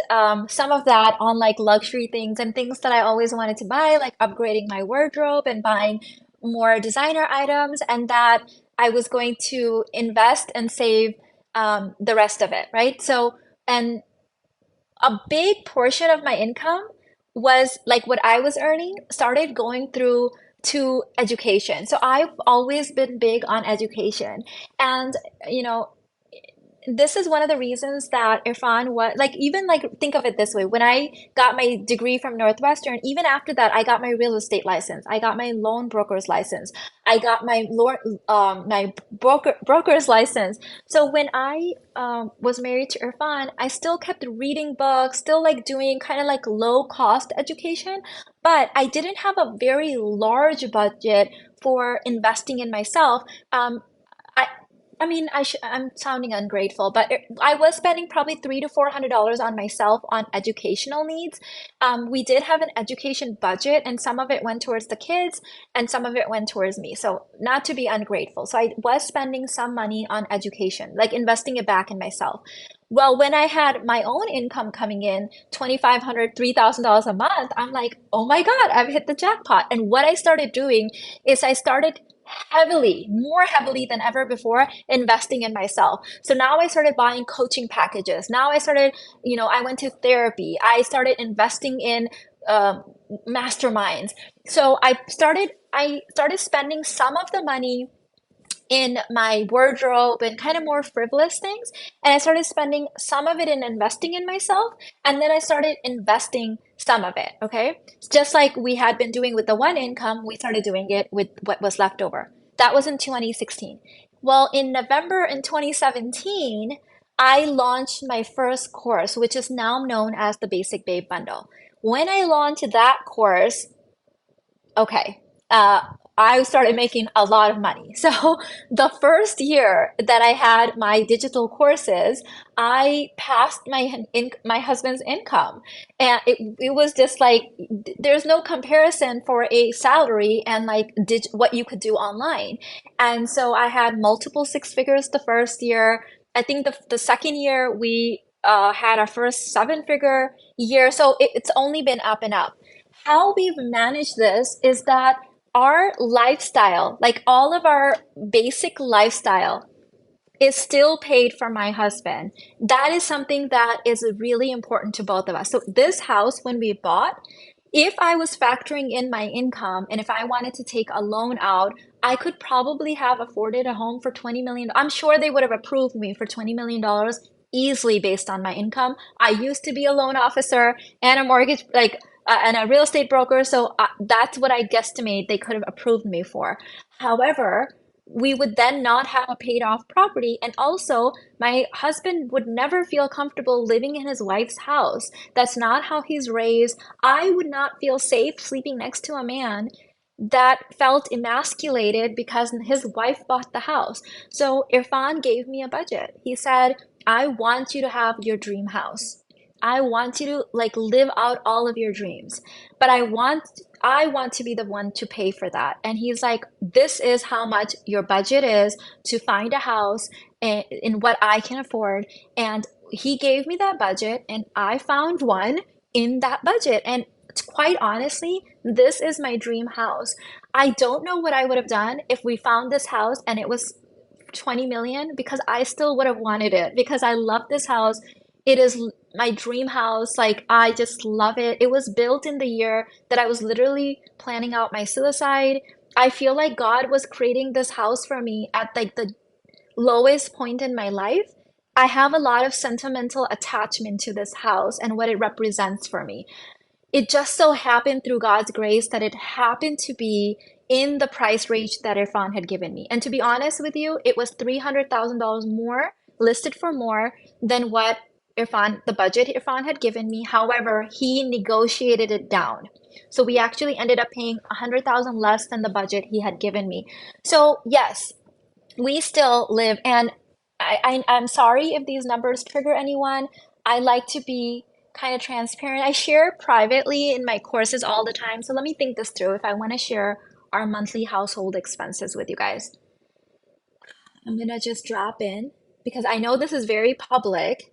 some of that on like luxury things and things that I always wanted to buy, like upgrading my wardrobe and buying more designer items, and that I was going to invest and save the rest of it, right? So, and a big portion of my income was like what I was earning started going through to education. So I've always been big on education. And, you know, this is one of the reasons that Irfan was like, even like, think of it this way. When I got my degree from Northwestern, even after that, I got my real estate license. I got my loan broker's license. I got my broker's license. So when I was married to Irfan, I still kept reading books, still like doing kind of like low cost education, but I didn't have a very large budget for investing in myself. I, I mean, I'm sounding ungrateful, but I was spending probably $300 to $400 on myself on educational needs. We did have an education budget, and some of it went towards the kids, and some of it went towards me. So not to be ungrateful. So I was spending some money on education, like investing it back in myself. Well, when I had my own income coming in, $2,500, $3,000 a month, I'm like, oh my God, I've hit the jackpot. And what I started doing is I started heavily, more heavily than ever before, investing in myself. So now I started buying coaching packages. Now I started, I went to therapy. I started investing in uh, masterminds. So I started spending some of the money in my wardrobe and kind of more frivolous things. And I started spending some of it in investing in myself. And then I started investing some of it. Okay. Just like we had been doing with the one income, we started doing it with what was left over. That was in 2016. Well, in November in 2017, I launched my first course, which is now known as the Basic Babe Bundle. When I launched that course, okay. I started making a lot of money. So the first year that I had my digital courses, I passed my husband's income, and it was just like there's no comparison for a salary and like what you could do online. And so I had multiple six figures the first year. I think the second year we had our first seven-figure year. So it's only been up and up. How we've managed this is that our lifestyle, like all of our basic lifestyle, is still paid for my husband. That is something that is really important to both of us. So this house, when we bought, if I was factoring in my income and if I wanted to take a loan out, I could probably have afforded a home for 20 million. I'm sure they would have approved me for $20 million easily based on my income. I used to be a loan officer and a mortgage, like, and a real estate broker. So that's what I guesstimate they could have approved me for. However, we would then not have a paid off property. And also, my husband would never feel comfortable living in his wife's house. That's not how he's raised. I would not feel safe sleeping next to a man that felt emasculated because his wife bought the house. So Irfan gave me a budget. He said, I want you to have your dream house. I want you to like live out all of your dreams, but I want to be the one to pay for that. And he's like, this is how much your budget is to find a house in what I can afford. And he gave me that budget and I found one in that budget. And quite honestly, this is my dream house. I don't know what I would have done if we found this house and it was 20 million, because I still would have wanted it because I love this house. It is my dream house. Like, I just love it. It was built in the year that I was literally planning out my suicide. I feel like God was creating this house for me at like the lowest point in my life. I have a lot of sentimental attachment to this house and what it represents for me. It just so happened through God's grace that it happened to be in the price range that Irfan had given me. And to be honest with you, it was $300,000 more, listed for more than what the budget Irfan had given me. However, he negotiated it down. So we actually ended up paying 100,000 less than the budget he had given me. So yes, we still live, and I'm sorry if these numbers trigger anyone. I like to be kind of transparent. I share privately in my courses all the time. So let me think this through if I want to share our monthly household expenses with you guys. I'm gonna just drop in because I know this is very public.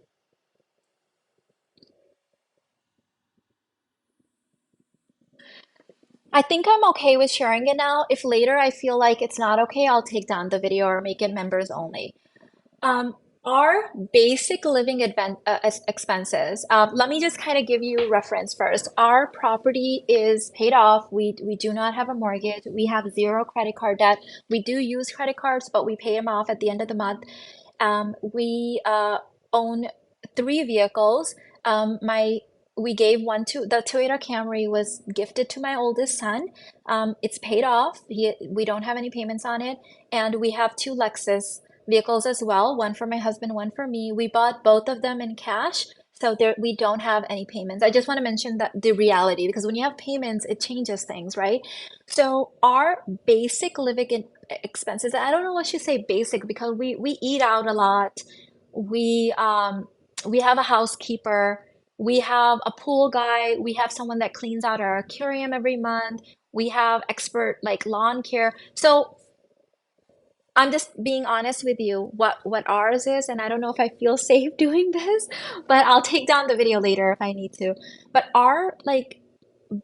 I think I'm okay with sharing it now. If later I feel like it's not okay, I'll take down the video or make it members only. Um, our basic living expenses, let me just kind of give you reference first. Our property is paid off. We do not have a mortgage. We have zero credit card debt. We do use credit cards, but we pay them off at the end of the month. We own three vehicles. My We gave one to the Toyota Camry was gifted to my oldest son. It's paid off. We don't have any payments on it, and we have two Lexus vehicles as well, one for my husband, one for me. We bought both of them in cash, so there we don't have any payments. I just want to mention that the reality, because when you have payments, it changes things, right? So our basic living expenses, I don't know what you say basic, because we eat out a lot. We we have a housekeeper, we have a pool guy, we have someone that cleans out our aquarium every month. We have expert like lawn care. So I'm just being honest with you, what ours is, and I don't know if I feel safe doing this, but I'll take down the video later if I need to. But our like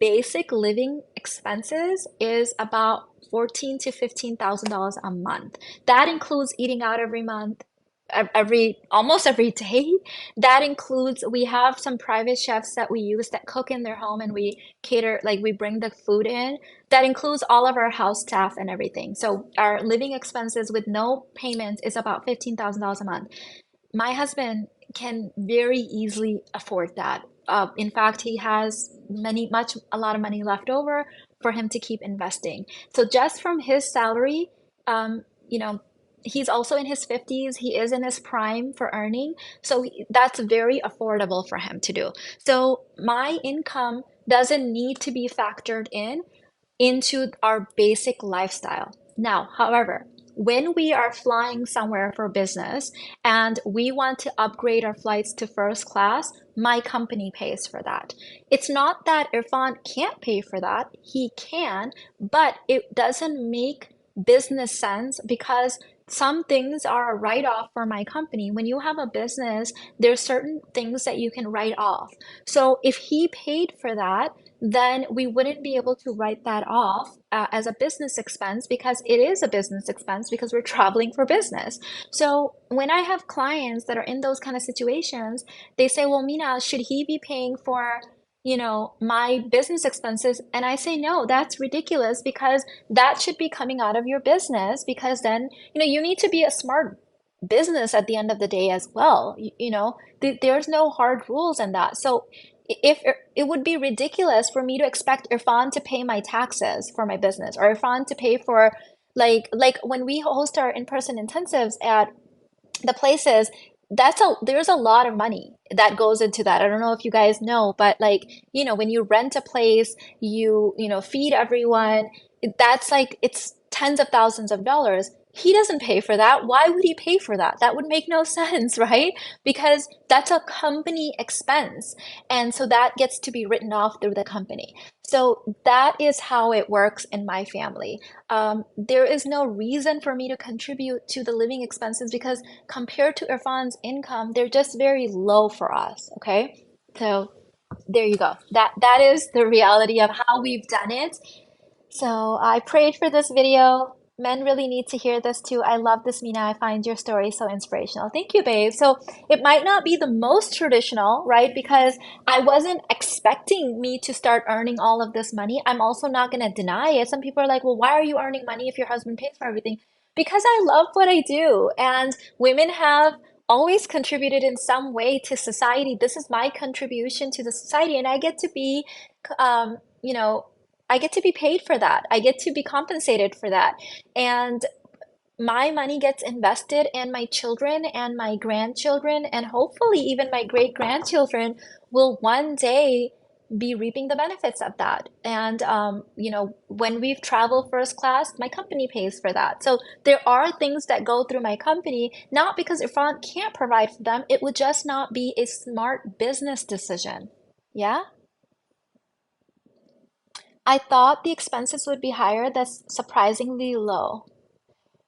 basic living expenses is about 14 to $15,000 a month. That includes eating out every month, every almost every day. That includes, we have some private chefs that we use that cook in their home and we cater, like we bring the food in. That includes all of our house staff and everything. So our living expenses with no payments is about $15,000 a month. My husband can very easily afford that. In fact, he has a lot of money left over for him to keep investing. So just from his salary, you know, he's also in his 50s. He is in his prime for earning. So that's very affordable for him to do. So my income doesn't need to be factored in into our basic lifestyle. Now, however, when we are flying somewhere for business and we want to upgrade our flights to first class, my company pays for that. It's not that Irfan can't pay for that, he can, but it doesn't make business sense because some things are a write-off for my company. When you have a business, there's certain things that you can write off. So if he paid for that, then we wouldn't be able to write that off as a business expense, because it is a business expense because we're traveling for business. So when I have clients that are in those kind of situations, they say, well, Mina, should he be paying for, my business expenses? And I say, no, that's ridiculous, because that should be coming out of your business, because then, you need to be a smart business at the end of the day as well. There's no hard rules in that. So if it would be ridiculous for me to expect Irfan to pay my taxes for my business, or Irfan to pay for like when we host our in-person intensives at the places, there's a lot of money that goes into that. I don't know if you guys know, but when you rent a place, you feed everyone, that's like it's tens of thousands of dollars. He doesn't pay for that. Why would he pay for that? That would make no sense, right? Because that's a company expense. And so that gets to be written off through the company. So that is how it works in my family. There is no reason for me to contribute to the living expenses because compared to Irfan's income, they're just very low for us. Okay. So there you go. That is the reality of how we've done it. So I prayed for this video. Men really need to hear this too. I love this, Mina. I find your story so inspirational. Thank you, babe. So it might not be the most traditional, right? Because I wasn't expecting me to start earning all of this money. I'm also not going to deny it. Some people are like, well, why are you earning money if your husband pays for everything? Because I love what I do. And women have always contributed in some way to society. This is my contribution to the society, and I get to be, you know, I get to be paid for that. I get to be compensated for that. And my money gets invested, and my children and my grandchildren, and hopefully even my great grandchildren will one day be reaping the benefits of that. And, when we've traveled first class, my company pays for that. So there are things that go through my company, not because Irfan can't provide for them, it would just not be a smart business decision. Yeah? I thought the expenses would be higher. That's surprisingly low.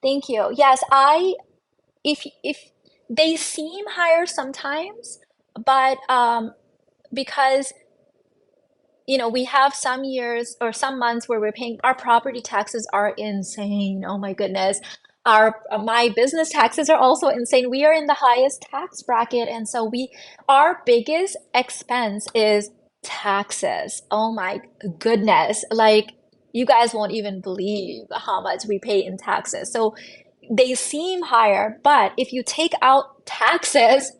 Thank you. Yes, if they seem higher sometimes, but because we have some years or some months where we're paying our property taxes are insane. Oh my goodness. My business taxes are also insane. We are in the highest tax bracket, and so our biggest expense is taxes. Oh my goodness. Like you guys won't even believe how much we pay in taxes. So they seem higher, but if you take out taxes,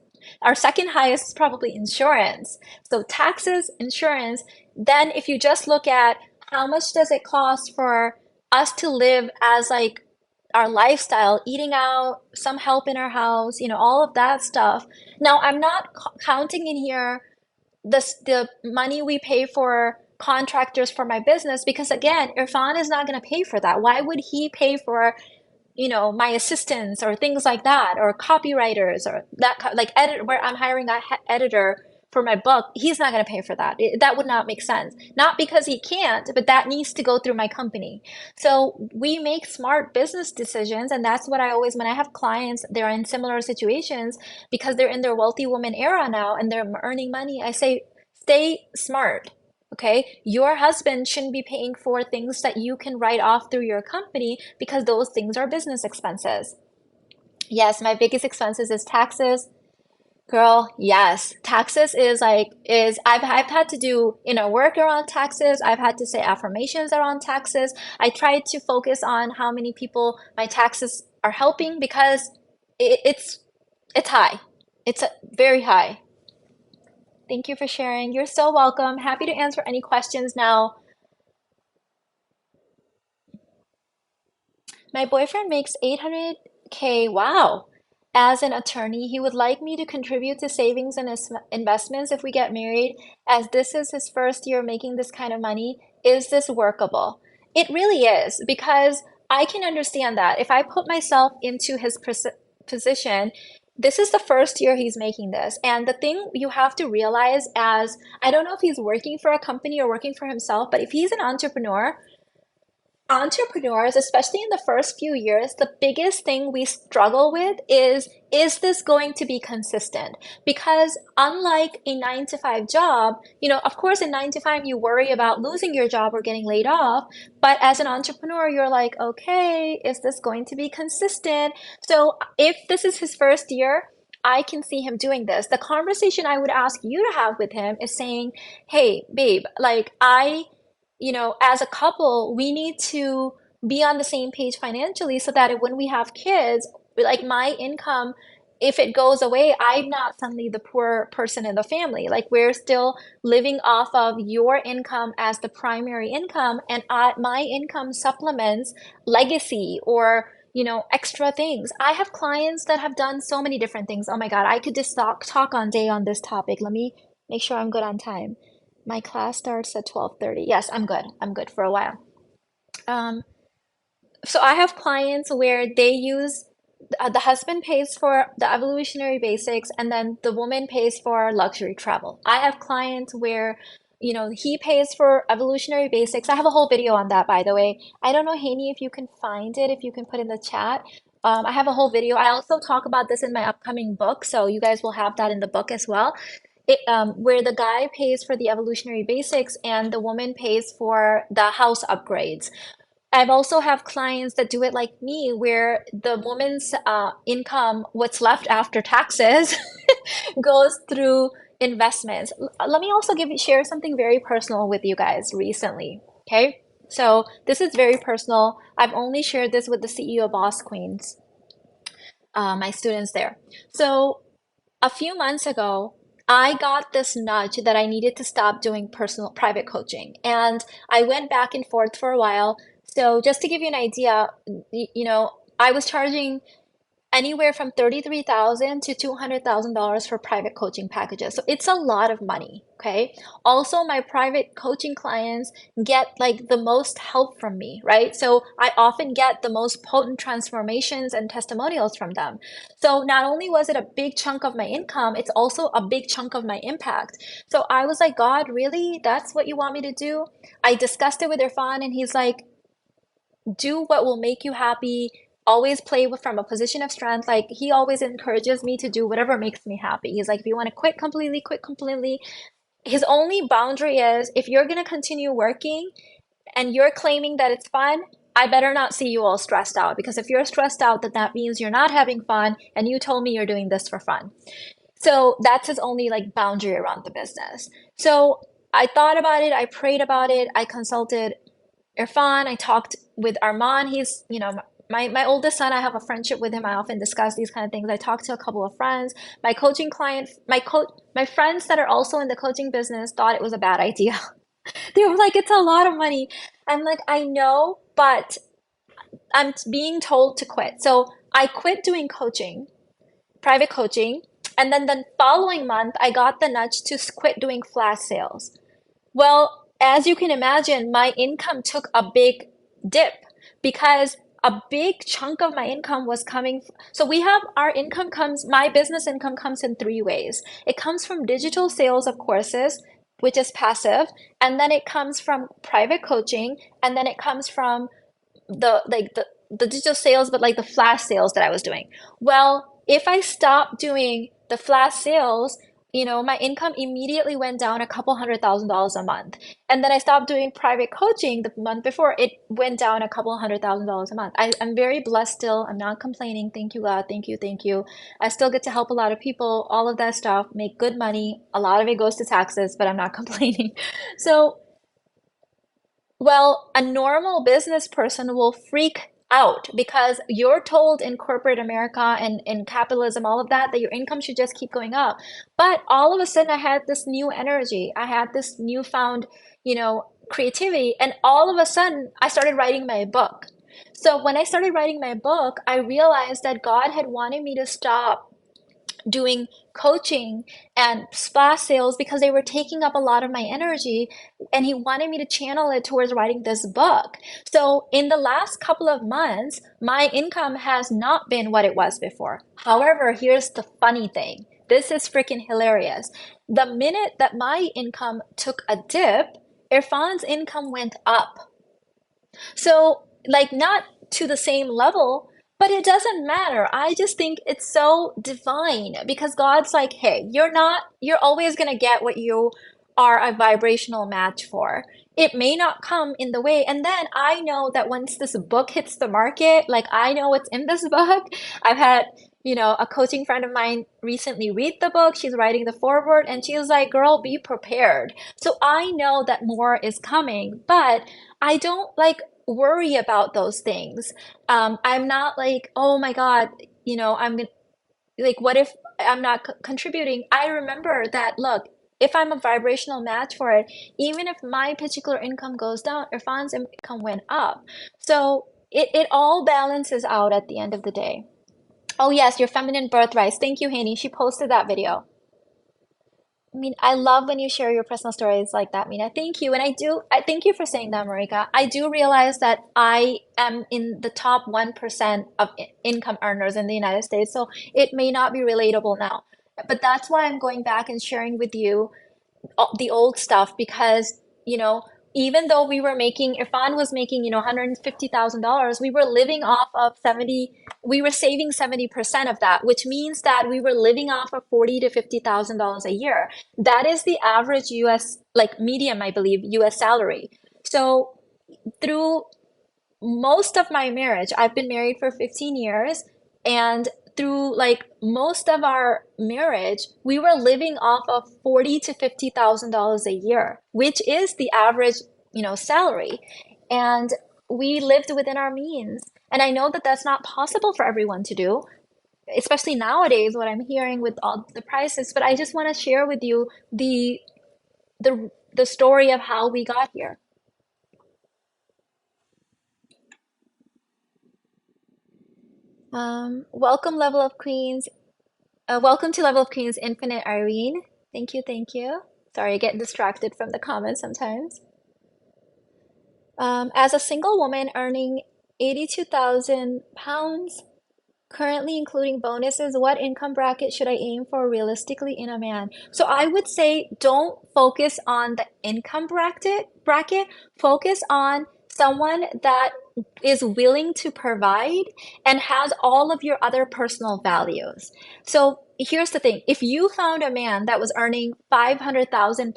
our second highest is probably insurance. So taxes, insurance, then if you just look at how much does it cost for us to live as like our lifestyle, eating out, some help in our house, all of that stuff. Now, I'm not counting in here the money we pay for contractors for my business because again, Irfan is not going to pay for that. Why would he pay for my assistants or things like that, or copywriters or like edit where I'm hiring a editor for my book, he's not going to pay for that. That would not make sense. Not because he can't, but that needs to go through my company. So we make smart business decisions. And that's what I always, when I have clients, they're in similar situations because they're in their wealthy woman era now and they're earning money. I say, stay smart. Okay, your husband shouldn't be paying for things that you can write off through your company because those things are business expenses. Yes, my biggest expenses is taxes. Girl, yes. Taxes is I've had to do work around taxes. I've had to say affirmations around taxes. I try to focus on how many people my taxes are helping because it's high. It's very high. Thank you for sharing. You're so welcome. Happy to answer any questions now. My boyfriend makes 800K, wow, as an attorney. He would like me to contribute to savings and investments if we get married, as this is his first year making this kind of money. Is this workable? It really is, because I can understand that. If I put myself into his position, this is the first year he's making this. And the thing you have to realize as, I don't know if he's working for a company or working for himself, but if he's an entrepreneur, entrepreneurs, especially in the first few years, the biggest thing we struggle with is this going to be consistent? Because unlike a 9 to 5 job, of course, in 9 to 5, you worry about losing your job or getting laid off. But as an entrepreneur, you're like, okay, is this going to be consistent? So if this is his first year, I can see him doing this. The conversation I would ask you to have with him is saying, hey, babe, like as a couple, we need to be on the same page financially so that when we have kids, like my income, if it goes away, I'm not suddenly the poor person in the family. Like we're still living off of your income as the primary income, and my income supplements legacy or extra things. I have clients that have done so many different things. Oh my God, I could just talk on day on this topic. Let me make sure I'm good on time. My class starts at 12:30. Yes, I'm good. I'm good for a while. Um, so I have clients where they use the husband pays for the evolutionary basics and then the woman pays for luxury travel. I have clients where he pays for evolutionary basics. I have a whole video on that, by the way. I don't know, Haney, if you can find it, if you can put in the chat. I have a whole video. I also talk about this in my upcoming book, so you guys will have that in the book as well. where the guy pays for the evolutionary basics and the woman pays for the house upgrades. I've also have clients that do it like me, where the woman's income, what's left after taxes, goes through investments. Let me also share something very personal with you guys recently. Okay, so this is very personal. I've only shared this with the CEO Boss Queens, my students there. So a few months ago, I got this nudge that I needed to stop doing personal private coaching. And I went back and forth for a while. So just to give you an idea, I was charging anywhere from 33,000 to $200,000 for private coaching packages. So it's a lot of money, okay? Also, my private coaching clients get like the most help from me, right? So I often get the most potent transformations and testimonials from them. So not only was it a big chunk of my income, it's also a big chunk of my impact. So I was like, God, really? That's what you want me to do? I discussed it with Irfan, and he's like, do what will make you happy. Always play from a position of strength. Like, he always encourages me to do whatever makes me happy. He's like, if you want to quit completely, quit completely. His only boundary is, if you're going to continue working and you're claiming that it's fun, I better not see you all stressed out, because if you're stressed out, that means you're not having fun, and you told me you're doing this for fun. So that's his only like boundary around the business. So I thought about it, I prayed about it, I consulted Irfan, I talked with Armaan. He's, my oldest son. I have a friendship with him. I often discuss these kind of things. I talked to a couple of friends. My coaching client, my friends that are also in the coaching business thought it was a bad idea. They were like, it's a lot of money. I'm like, I know, but I'm being told to quit. So I quit doing coaching, private coaching. And then the following month, I got the nudge to quit doing flash sales. Well, as you can imagine, my income took a big dip, because a big chunk of my income was coming. So we have our income comes, my business income comes in three ways. It comes from digital sales of courses, which is passive, and then it comes from private coaching, and then it comes from the digital sales, but like the flash sales that I was doing. Well, if I stopped doing the flash sales, my income immediately went down a couple $100,000 a month. And then I stopped doing private coaching the month before, it went down a couple $100,000 a month. I'm very blessed still. I'm not complaining. Thank you, God. Thank you. Thank you. I still get to help a lot of people, all of that stuff, make good money. A lot of it goes to taxes, but I'm not complaining. So, well, a normal business person will freak out, because you're told in corporate America and in capitalism, all of that your income should just keep going up. But all of a sudden, I had this new energy. I had this newfound, creativity. And all of a sudden, I started writing my book. So when I started writing my book, I realized that God had wanted me to stop doing coaching and spa sales, because they were taking up a lot of my energy, and he wanted me to channel it towards writing this book. So in the last couple of months, my income has not been what it was before. However, here's the funny thing. This is freaking hilarious. The minute that my income took a dip, Irfan's income went up. So, like, not to the same level, but it doesn't matter. I just think it's so divine, because God's like, hey, you're always going to get what you are a vibrational match for. It may not come in the way. And then I know that once this book hits the market, like, I know what's in this book. I've had, a coaching friend of mine recently read the book. She's writing the foreword, and she was like, girl, be prepared. So I know that more is coming, but I don't like worry about those things. I'm not like, oh my God, I'm gonna, like, what if I'm not contributing? I remember that, look, if I'm a vibrational match for it, even if my particular income goes down, Irfan's income went up. So it all balances out at the end of the day. Oh yes, your feminine birthrights. Thank you, Haney. She posted that video. I mean, I love when you share your personal stories like that, Mina. Thank you. And I thank you for saying that, Marika. I do realize that I am in the top 1% of income earners in the United States, so it may not be relatable now. But that's why I'm going back and sharing with you the old stuff, because, even though Irfan was making, $150,000, we were living off of we were saving 70% of that, which means that we were living off of 40 to $50,000 a year. That is the average US, like medium, I believe, US salary. So through most of my marriage, I've been married for 15 years, and through like most of our marriage, we were living off of 40 to $50,000 a year, which is the average, salary. And we lived within our means. And I know that that's not possible for everyone to do, especially nowadays, what I'm hearing with all the prices. But I just want to share with you the story of how we got here. Welcome, Level of Queens. Welcome to Level of Queens Infinite Irene. Thank you, thank you. Sorry, I get distracted from the comments sometimes. As a single woman earning 82,000 pounds, currently including bonuses, what income bracket should I aim for realistically in a man? So I would say don't focus on the income bracket, focus on someone that is willing to provide and has all of your other personal values. So here's the thing. If you found a man that was earning 500,000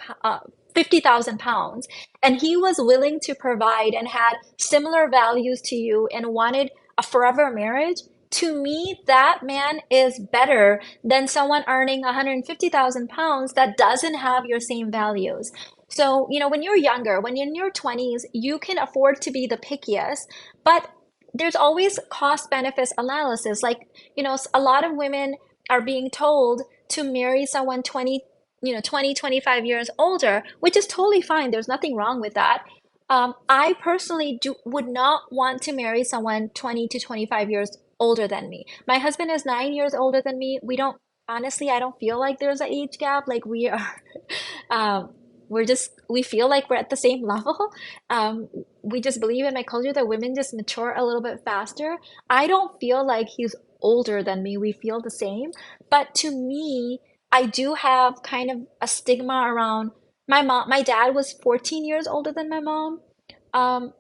50,000 pounds, and he was willing to provide and had similar values to you and wanted a forever marriage, to me, that man is better than someone earning 150,000 pounds that doesn't have your same values. So, when you're younger, when you're in your 20s, you can afford to be the pickiest, but there's always cost benefits analysis. Like, a lot of women are being told to marry someone 25 years older, which is totally fine. There's nothing wrong with that. I personally would not want to marry someone 20 to 25 years older than me. My husband is 9 years older than me. We don't, honestly, I don't feel like there's an age gap. Like we are, um, we feel like we're at the same level. We just believe in my culture that women just mature a little bit faster. I don't feel like he's older than me. We feel the same. But to me, I do have kind of a stigma around my mom. My dad was 14 years older than my mom. Um,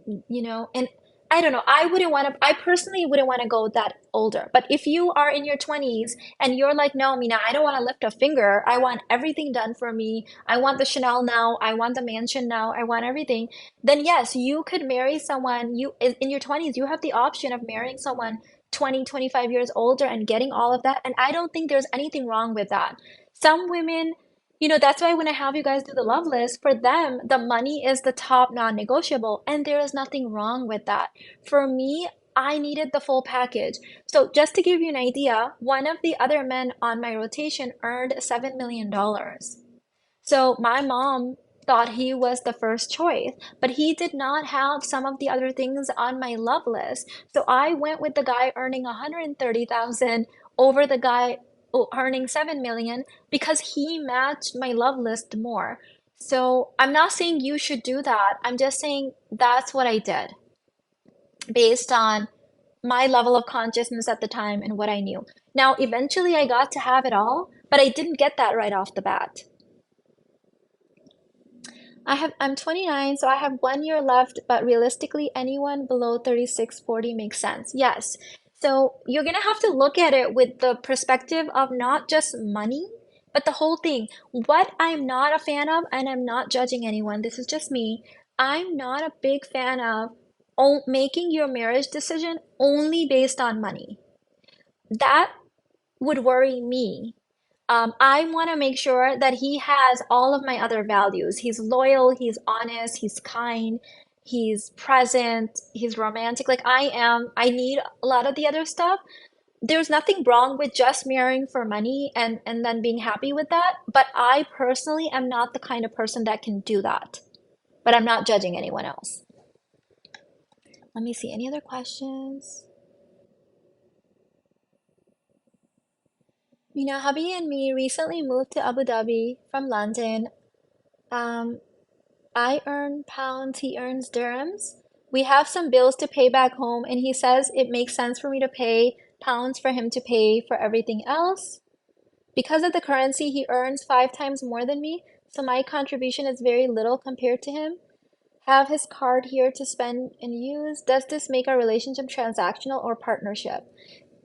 and I don't know, I personally wouldn't want to go that older. But if you are in your 20s and you're like, no, Mina, I don't want to lift a finger. I want everything done for me. I want the Chanel now. I want the mansion now. I want everything. Then yes, you could marry someone in your 20s. You have the option of marrying someone 20, 25 years older and getting all of that. And I don't think there's anything wrong with that. Some women, that's why when I have you guys do the love list, for them, the money is the top non-negotiable, and there is nothing wrong with that. For me, I needed the full package. So just to give you an idea, one of the other men on my rotation earned $7 million. So my mom thought he was the first choice, but he did not have some of the other things on my love list. So I went with the guy earning 130,000 over the guy earning 7 million because he matched my love list more. So I'm not saying you should do that. I'm just saying that's what I did based on my level of consciousness at the time and what I knew. Now, eventually I got to have it all, but I didn't get that right off the bat. I'm 29, so I have 1 year left, but realistically, anyone below 36, 40 makes sense. Yes. So you're gonna have to look at it with the perspective of not just money, but the whole thing. What I'm not a fan of, and I'm not judging anyone, this is just me, I'm not a big fan of making your marriage decision only based on money. That would worry me. I want to make sure that he has all of my other values. He's loyal, he's honest, he's kind, he's present, he's romantic. Like I am, I need a lot of the other stuff. There's nothing wrong with just marrying for money and then being happy with that. But I personally am not the kind of person that can do that. But I'm not judging anyone else. Let me see. Any other questions? Hubby and me recently moved to Abu Dhabi from London. Um, I earn pounds, he earns dirhams. We have some bills to pay back home, and he says it makes sense for me to pay pounds for him to pay for everything else. Because of the currency, he earns 5 times more than me, so my contribution is very little compared to him. Have his card here to spend and use. Does this make our relationship transactional or partnership?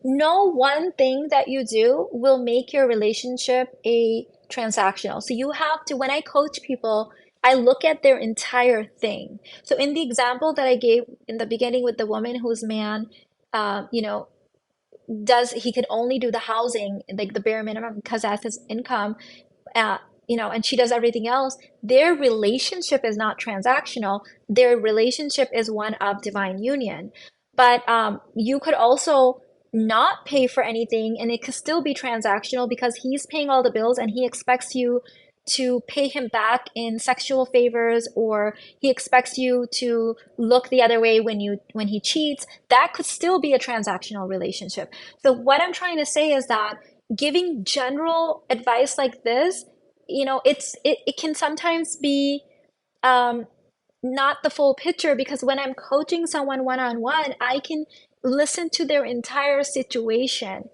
No one thing that you do will make your relationship a transactional. So you have to, when I coach people, I look at their entire thing. So in the example that I gave in the beginning with the woman whose man, you know, does he could only do the housing, like the bare minimum, because that's his income, uh, and she does everything else. Their relationship is not transactional. Their relationship is one of divine union. But you could also not pay for anything and it could still be transactional because he's paying all the bills and he expects you to pay him back in sexual favors, or he expects you to look the other way when he cheats. That could still be a transactional relationship. So what I'm trying to say is that giving general advice like this, it can sometimes be um, not the full picture, because when I'm coaching someone one-on-one, I can listen to their entire situation.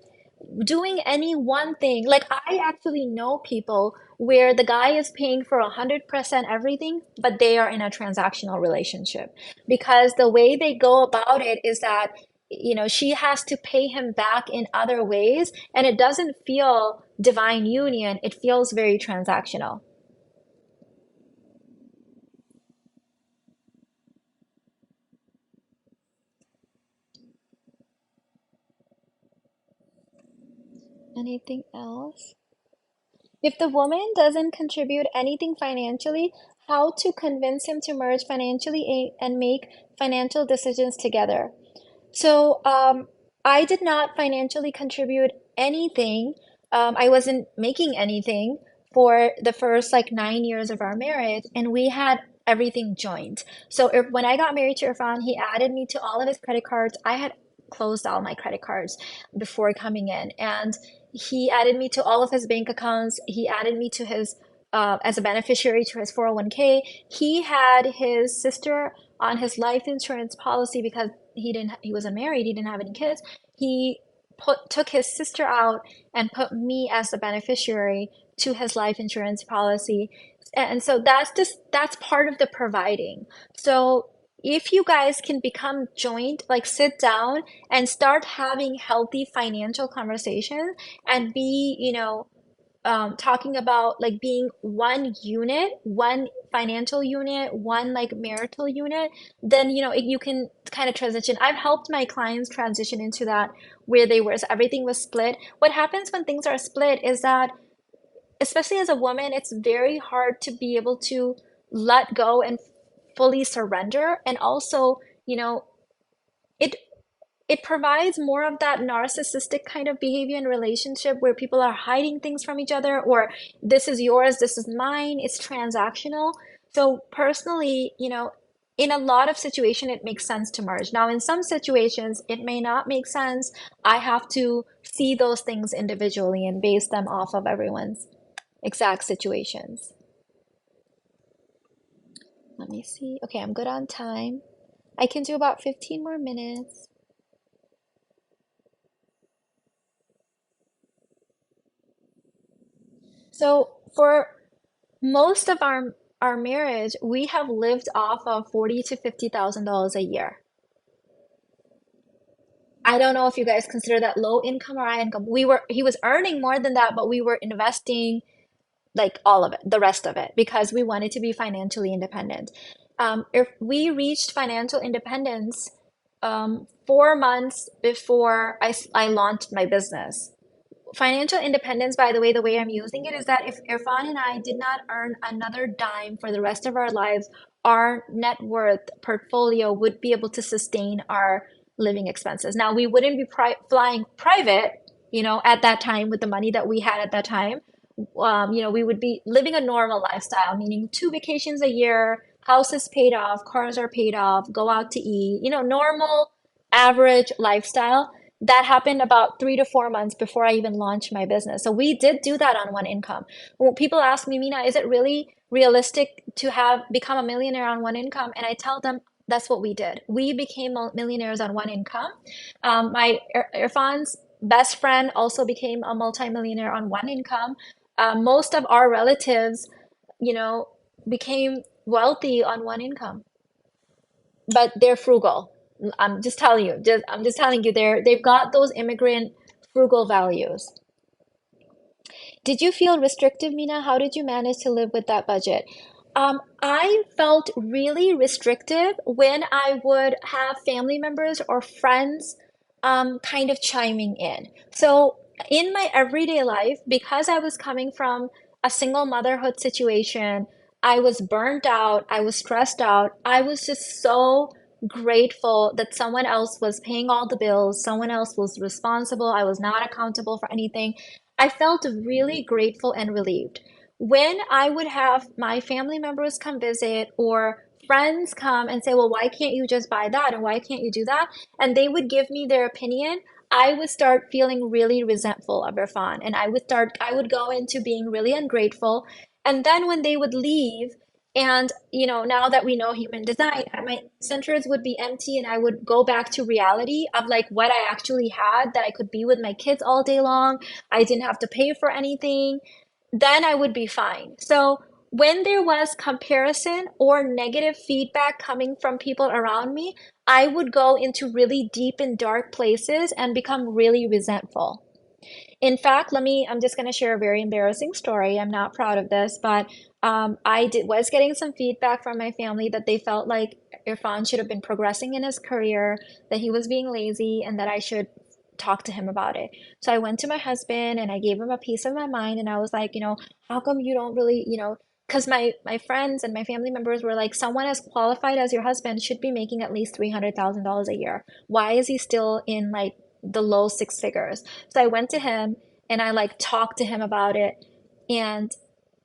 Doing any one thing, like I actually know people where the guy is paying for 100% everything, but they are in a transactional relationship because the way they go about it is that, she has to pay him back in other ways, and it doesn't feel divine union, it feels very transactional. Anything else? If the woman doesn't contribute anything financially, how to convince him to merge financially and make financial decisions together? So I did not financially contribute anything. I wasn't making anything for the first like 9 years of our marriage, and we had everything joined. So when I got married to Irfan, he added me to all of his credit cards. I had closed all my credit cards before coming in, and he added me to all of his bank accounts. He added me to his as a beneficiary to his 401k. He had his sister on his life insurance policy because he wasn't married, he didn't have any kids. He took his sister out and put me as the beneficiary to his life insurance policy. And so that's part of the providing. So if you guys can become joint, like sit down and start having healthy financial conversations and be, talking about like being one unit, one financial unit, one like marital unit, then you can kind of transition. I've helped my clients transition into that where they were, so everything was split. What happens when things are split is that, especially as a woman, it's very hard to be able to let go and fully surrender. And also, it it provides more of that narcissistic kind of behavior in relationship where people are hiding things from each other, or this is yours, this is mine. It's transactional. So personally, in a lot of situation, it makes sense to merge. Now, in some situations, it may not make sense. I have to see those things individually and base them off of everyone's exact situations. Let me see. Okay, I'm good on time. I can do about 15 more minutes. So for most of our marriage, we have lived off of 40 to $50,000 a year. I don't know if you guys consider that low income or high income. He was earning more than that, but we were investing like all of it, the rest of it, because we wanted to be financially independent. If we reached financial independence 4 months before I launched my business. Financial independence, by the way I'm using it is that if Irfan and I did not earn another dime for the rest of our lives, our net worth portfolio would be able to sustain our living expenses. Now, we wouldn't be flying private, at that time with the money that we had at that time. We would be living a normal lifestyle, meaning 2 vacations a year, house is paid off, cars are paid off, go out to eat, normal, average lifestyle. That happened about 3 to 4 months before I even launched my business. So we did do that on one income. When people ask me, Mina, is it really realistic to have become a millionaire on one income? And I tell them that's what we did. We became millionaires on one income. My Irfan's best friend also became a multimillionaire on one income. Most of our relatives, you know, became wealthy on one income. but they're frugal. I'm just telling you, I'm just telling you, they've got those immigrant frugal values. Did you feel restrictive, Mina? How did you manage to live with that budget? I felt really restrictive when I would have family members or friends kind of chiming in. So in my everyday life, because I was coming from a single motherhood situation, I was burnt out, I was stressed out. I was just so grateful that someone else was paying all the bills, someone else was responsible. I was not accountable for anything. I felt really grateful and relieved. When I would have my family members come visit or friends come and say, well, why can't you just buy that? And why can't you do that? And they would give me their opinion. I would start feeling really resentful of Irfan. And I would go into being really ungrateful. And then when they would leave, and now that we know human design, my centers would be empty and I would go back to reality of like what I actually had, that I could be with my kids all day long. I didn't have to pay for anything, then I would be fine. So when there was comparison or negative feedback coming from people around me, I would go into really deep and dark places and become really resentful. In fact, I'm just going to share a very embarrassing story. I'm not proud of this, but was getting some feedback from my family that they felt like Irfan should have been progressing in his career, that he was being lazy, and that I should talk to him about it. So I went to my husband and I gave him a piece of my mind, and I was like, how come you don't really, because my friends and my family members were like, someone as qualified as your husband should be making at least $300,000 a year. Why is he still in like the low six figures? So I went to him and I like talked to him about it. And,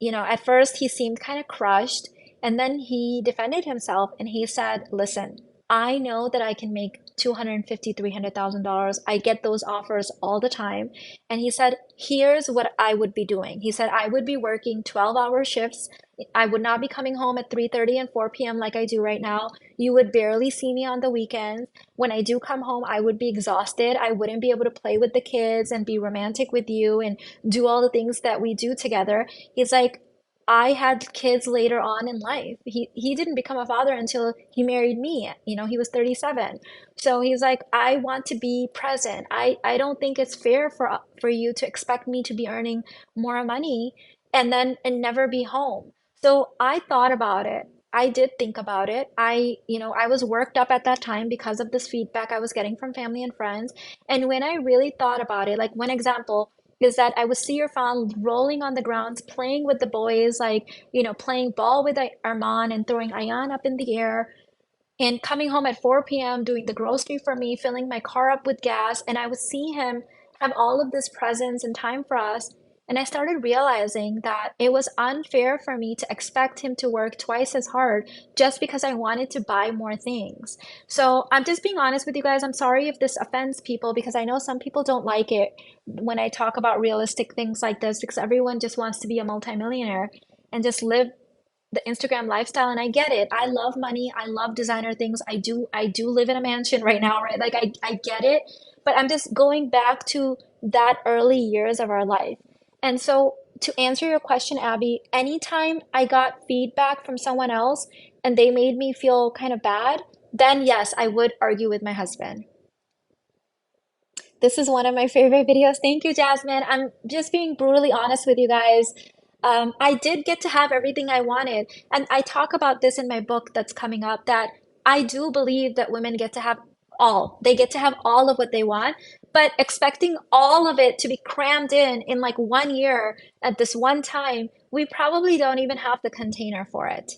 at first he seemed kind of crushed. And then he defended himself and he said, listen, I know that I can make 250, $300,000. I get those offers all the time. And he said, here's what I would be doing. He said, I would be working 12-hour shifts. I would not be coming home at 3:30 and 4 p.m. like I do right now. You would barely see me on the weekends. When I do come home, I would be exhausted. I wouldn't be able to play with the kids and be romantic with you and do all the things that we do together. He's like, I had kids later on in life. He didn't become a father until he married me. He was 37. So he's like, I want to be present. I don't think it's fair for you to expect me to be earning more money and never be home. So I thought about it. I did think about it. I was worked up at that time because of this feedback I was getting from family and friends. And when I really thought about it, like one example is that I would see Irfan rolling on the ground, playing with the boys, like, playing ball with Armaan and throwing Ayan up in the air and coming home at 4 p.m., doing the grocery for me, filling my car up with gas. And I would see him have all of this presence and time for us. And I started realizing that it was unfair for me to expect him to work twice as hard just because I wanted to buy more things. So I'm just being honest with you guys. I'm sorry if this offends people because I know some people don't like it when I talk about realistic things like this because everyone just wants to be a multimillionaire and just live the Instagram lifestyle. And I get it. I love money. I love designer things. I do live in a mansion right now, right? Like I get it. But I'm just going back to that early years of our life. And so to answer your question, Abby, anytime I got feedback from someone else and they made me feel kind of bad, then yes, I would argue with my husband. This is one of my favorite videos. Thank you, Jasmine. I'm just being brutally honest with you guys. I did get to have everything I wanted. And I talk about this in my book that's coming up that I do believe that women get to have all. They get to have all of what they want, but expecting all of it to be crammed in like 1 year at this one time, we probably don't even have the container for it.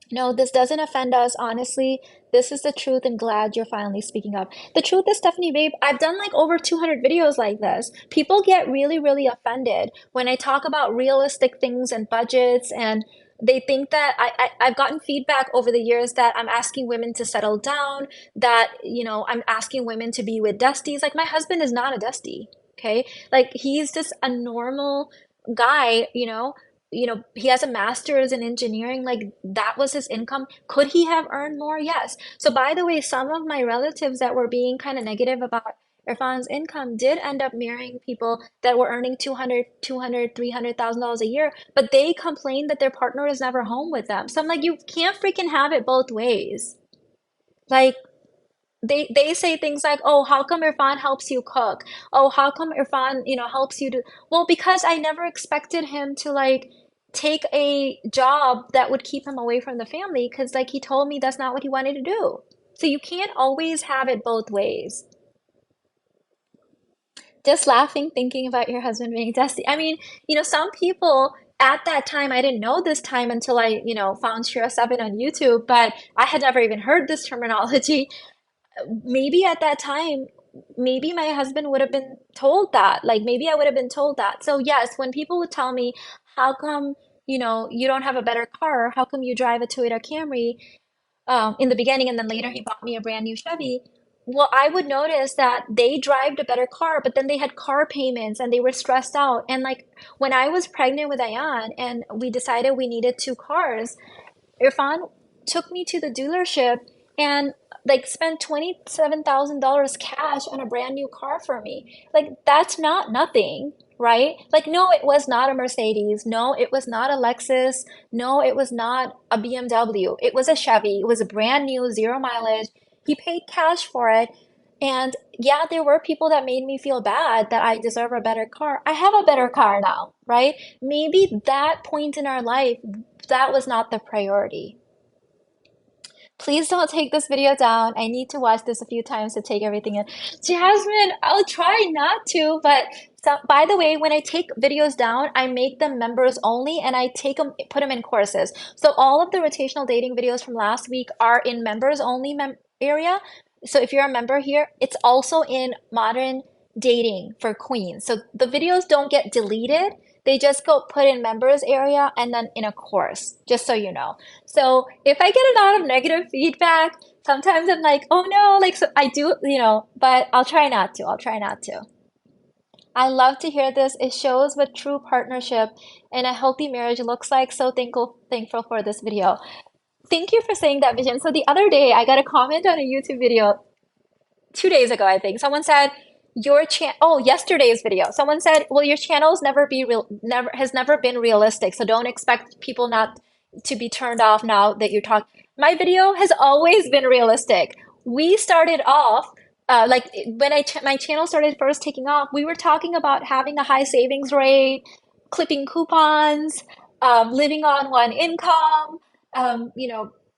No, this doesn't offend us. Honestly, this is the truth and glad you're finally speaking up. The truth is, Stephanie, babe, I've done like over 200 videos like this. People get really, really offended when I talk about realistic things and budgets, and they think that I've gotten feedback over the years that I'm asking women to settle down, that, I'm asking women to be with Dusties. Like, my husband is not a Dusty, okay? Like, he's just a normal guy, he has a master's in engineering, like that was his income. Could he have earned more? Yes. So by the way, some of my relatives that were being kind of negative about Irfan's income did end up marrying people that were earning 200, $300,000 a year, but they complained that their partner is never home with them. So I'm like, you can't freaking have it both ways. Like, they say things like, "Oh, how come Irfan helps you cook? Oh, how come Irfan, helps you do?" Well, because I never expected him to like take a job that would keep him away from the family because like he told me that's not what he wanted to do. So you can't always have it both ways. Just laughing, thinking about your husband being dusty. I mean, some people at that time, I didn't know this time until I, found Shira 7 on YouTube, but I had never even heard this terminology. Maybe at that time, maybe my husband would have been told that. Like maybe I would have been told that. So yes, when people would tell me, how come, you don't have a better car? How come you drive a Toyota Camry? In the beginning, and then later he bought me a brand new Chevy. Well, I would notice that they drive a better car, but then they had car payments and they were stressed out. And like when I was pregnant with Ayan and we decided we needed two cars, Irfan took me to the dealership and like spent $27,000 cash on a brand new car for me. Like that's not nothing, right? Like no, it was not a Mercedes. No, it was not a Lexus. No, it was not a BMW. It was a Chevy. It was a brand new, zero mileage. He paid cash for it. And yeah, there were people that made me feel bad that I deserve a better car. I have a better car now, right? Maybe that point in our life, that was not the priority. Please don't take this video down. I need to watch this a few times to take everything in. Jasmine, I'll try not to, but so, by the way, when I take videos down, I make them members only and I take them, put them in courses. So all of the rotational dating videos from last week are in members only area. So if you're a member here, it's also in modern dating for queens. So the videos don't get deleted. They just go put in members area and then in a course, just so you know. So if I get a lot of negative feedback, sometimes I'm like, oh no, like so I do, but I'll try not to. I'll try not to. I love to hear this. It shows what true partnership and a healthy marriage looks like. So thankful for this video. Thank you for saying that, Vision. So the other day I got a comment on a YouTube video 2 days ago, I think. Someone said your yesterday's video. Someone said, well, your channel's never been realistic. So don't expect people not to be turned off now that you're talking. My video has always been realistic. We started off like when my channel started first taking off, we were talking about having a high savings rate, clipping coupons, living on one income,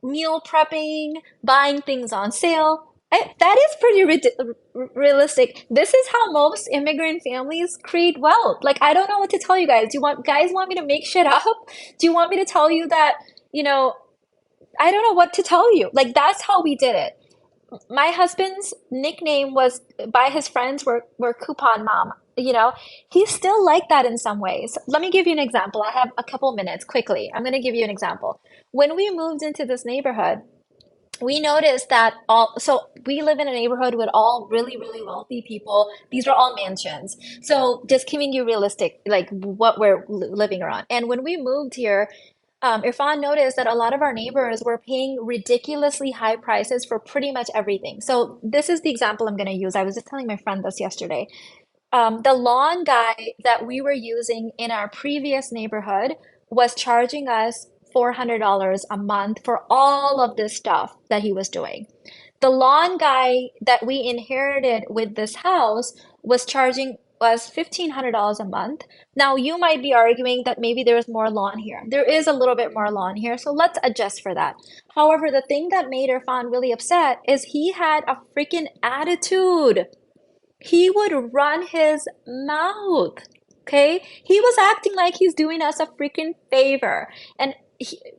meal prepping, buying things on sale. That is pretty realistic. This is how most immigrant families create wealth. Like, I don't know what to tell you guys. Do you guys want me to make shit up? Do you want me to tell you that, you know, I don't know what to tell you. Like, that's how we did it. My husband's nickname was by his friends were coupon mom. He's still like that in some ways. Let me give you an example. I have a couple minutes quickly. I'm going to give you an example. When we moved into this neighborhood, we noticed that so we live in a neighborhood with all really, really wealthy people. These are all mansions. So just giving you realistic, like what we're living around. And when we moved here, Irfan noticed that a lot of our neighbors were paying ridiculously high prices for pretty much everything. So this is the example I'm going to use. I was just telling my friend this yesterday. The lawn guy that we were using in our previous neighborhood was charging us $400 a month for all of this stuff that he was doing. The lawn guy that we inherited with this house was charging us $1,500 a month. Now, you might be arguing that maybe there is more lawn here. There is a little bit more lawn here, so let's adjust for that. However, the thing that made Irfan really upset is he had a freaking attitude. He would run his mouth. Okay? He was acting like he's doing us a freaking favor. And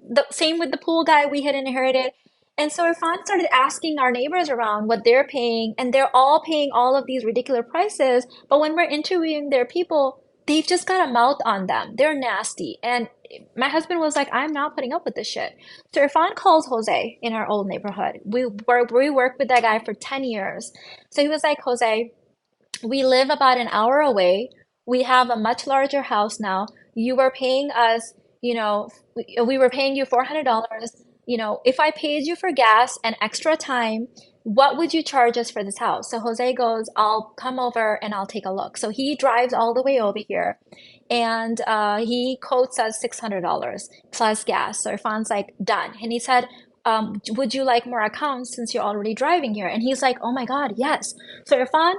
the same with the pool guy we had inherited. And so Irfan started asking our neighbors around what they're paying, and they're all paying all of these ridiculous prices. But when we're interviewing their people, they've just got a mouth on them. They're nasty. And my husband was like, I'm not putting up with this shit. So Irfan calls Jose in our old neighborhood. We worked with that guy for 10 years. So he was like, Jose, we live about an hour away. We have a much larger house now. You were paying us, we were paying you $400. If I paid you for gas and extra time, what would you charge us for this house? So Jose goes, I'll come over and I'll take a look. So he drives all the way over here and he quotes us $600 plus gas. So Irfan's like, done. And he said, would you like more accounts since you're already driving here? And he's like, oh my God, yes. So Irfan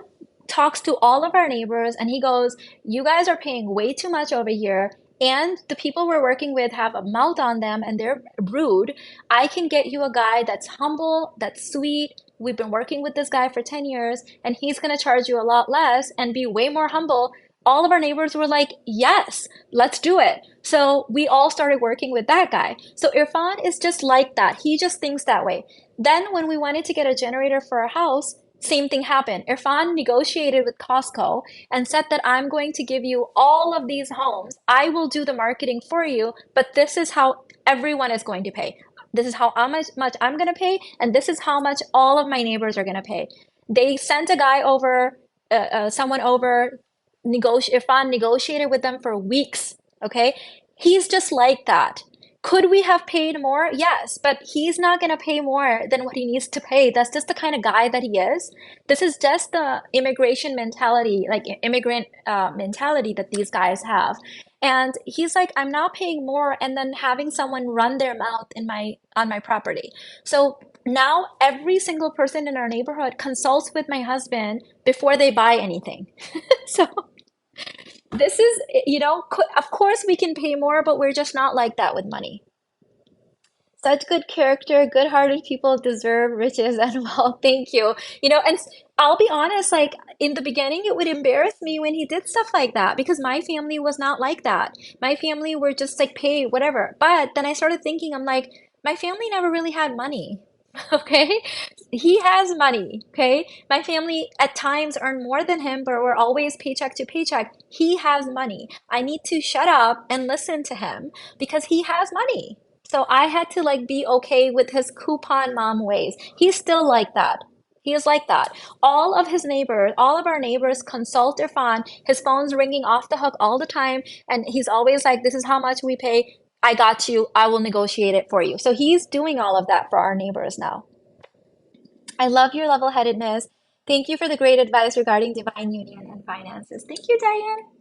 talks to all of our neighbors and he goes, you guys are paying way too much over here. And the people we're working with have a mouth on them and they're rude. I can get you a guy that's humble, that's sweet. We've been working with this guy for 10 years and he's going to charge you a lot less and be way more humble. All of our neighbors were like, yes, let's do it. So we all started working with that guy. So Irfan is just like that. He just thinks that way. Then when we wanted to get a generator for our house, same thing happened. Irfan negotiated with Costco and said that I'm going to give you all of these homes. I will do the marketing for you, but this is how everyone is going to pay. This is how much I'm going to pay, and this is how much all of my neighbors are going to pay. They sent a guy over, someone over, Irfan negotiated with them for weeks. Okay. He's just like that. Could we have paid more? Yes, but he's not going to pay more than what he needs to pay. That's just the kind of guy that he is. This is just the immigration mentality, like immigrant mentality that these guys have. And he's like, I'm not paying more and then having someone run their mouth in my on my property. So now every single person in our neighborhood consults with my husband before they buy anything. So this is, of course we can pay more, but we're just not like that with money. Such good character, good-hearted people deserve riches and wealth. Thank you. And I'll be honest, like in the beginning, it would embarrass me when he did stuff like that because my family was not like that. My family were just like, pay whatever. But then I started thinking, I'm like, my family never really had money. Okay? He has money. Okay? My family at times earn more than him, but we're always paycheck to paycheck. He has money. I need to shut up and listen to him because he has money. So I had to like be okay with his coupon mom ways. He's still like that. He is like that. All of our neighbors consult Irfan. His phone's ringing off the hook all the time. And he's always like, this is how much we pay. I got you. I will negotiate it for you. So he's doing all of that for our neighbors now. I love your level-headedness. Thank you for the great advice regarding divine union and finances. Thank you, Diane.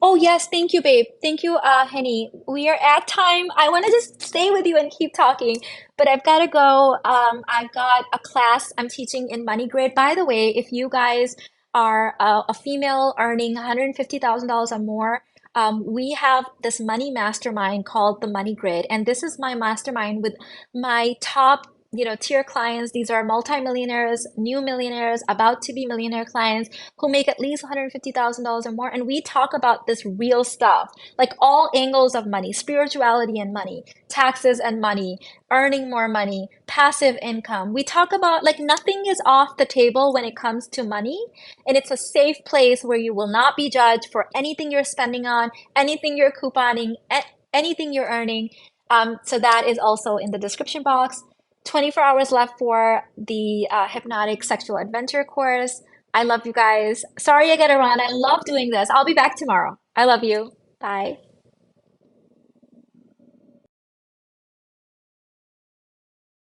Oh, yes. Thank you, babe. Thank you, Henny. We are at time. I want to just stay with you and keep talking, but I've got to go. I've got a class I'm teaching in Money Grid. By the way, if you guys are a female earning $150,000 or more, we have this money mastermind called the Money Grid. And this is my mastermind with my top tier clients. These are multimillionaires, new millionaires, about to be millionaire clients who make at least $150,000 or more. And we talk about this real stuff, like all angles of money, spirituality and money, taxes and money, earning more money, passive income. We talk about like nothing is off the table when it comes to money. And it's a safe place where you will not be judged for anything you're spending on, anything you're couponing, anything you're earning. So that is also in the description box. 24 hours left for the hypnotic sexual adventure course. I love you guys. Sorry I gotta run. I love doing this. I'll be back tomorrow. I love you. Bye.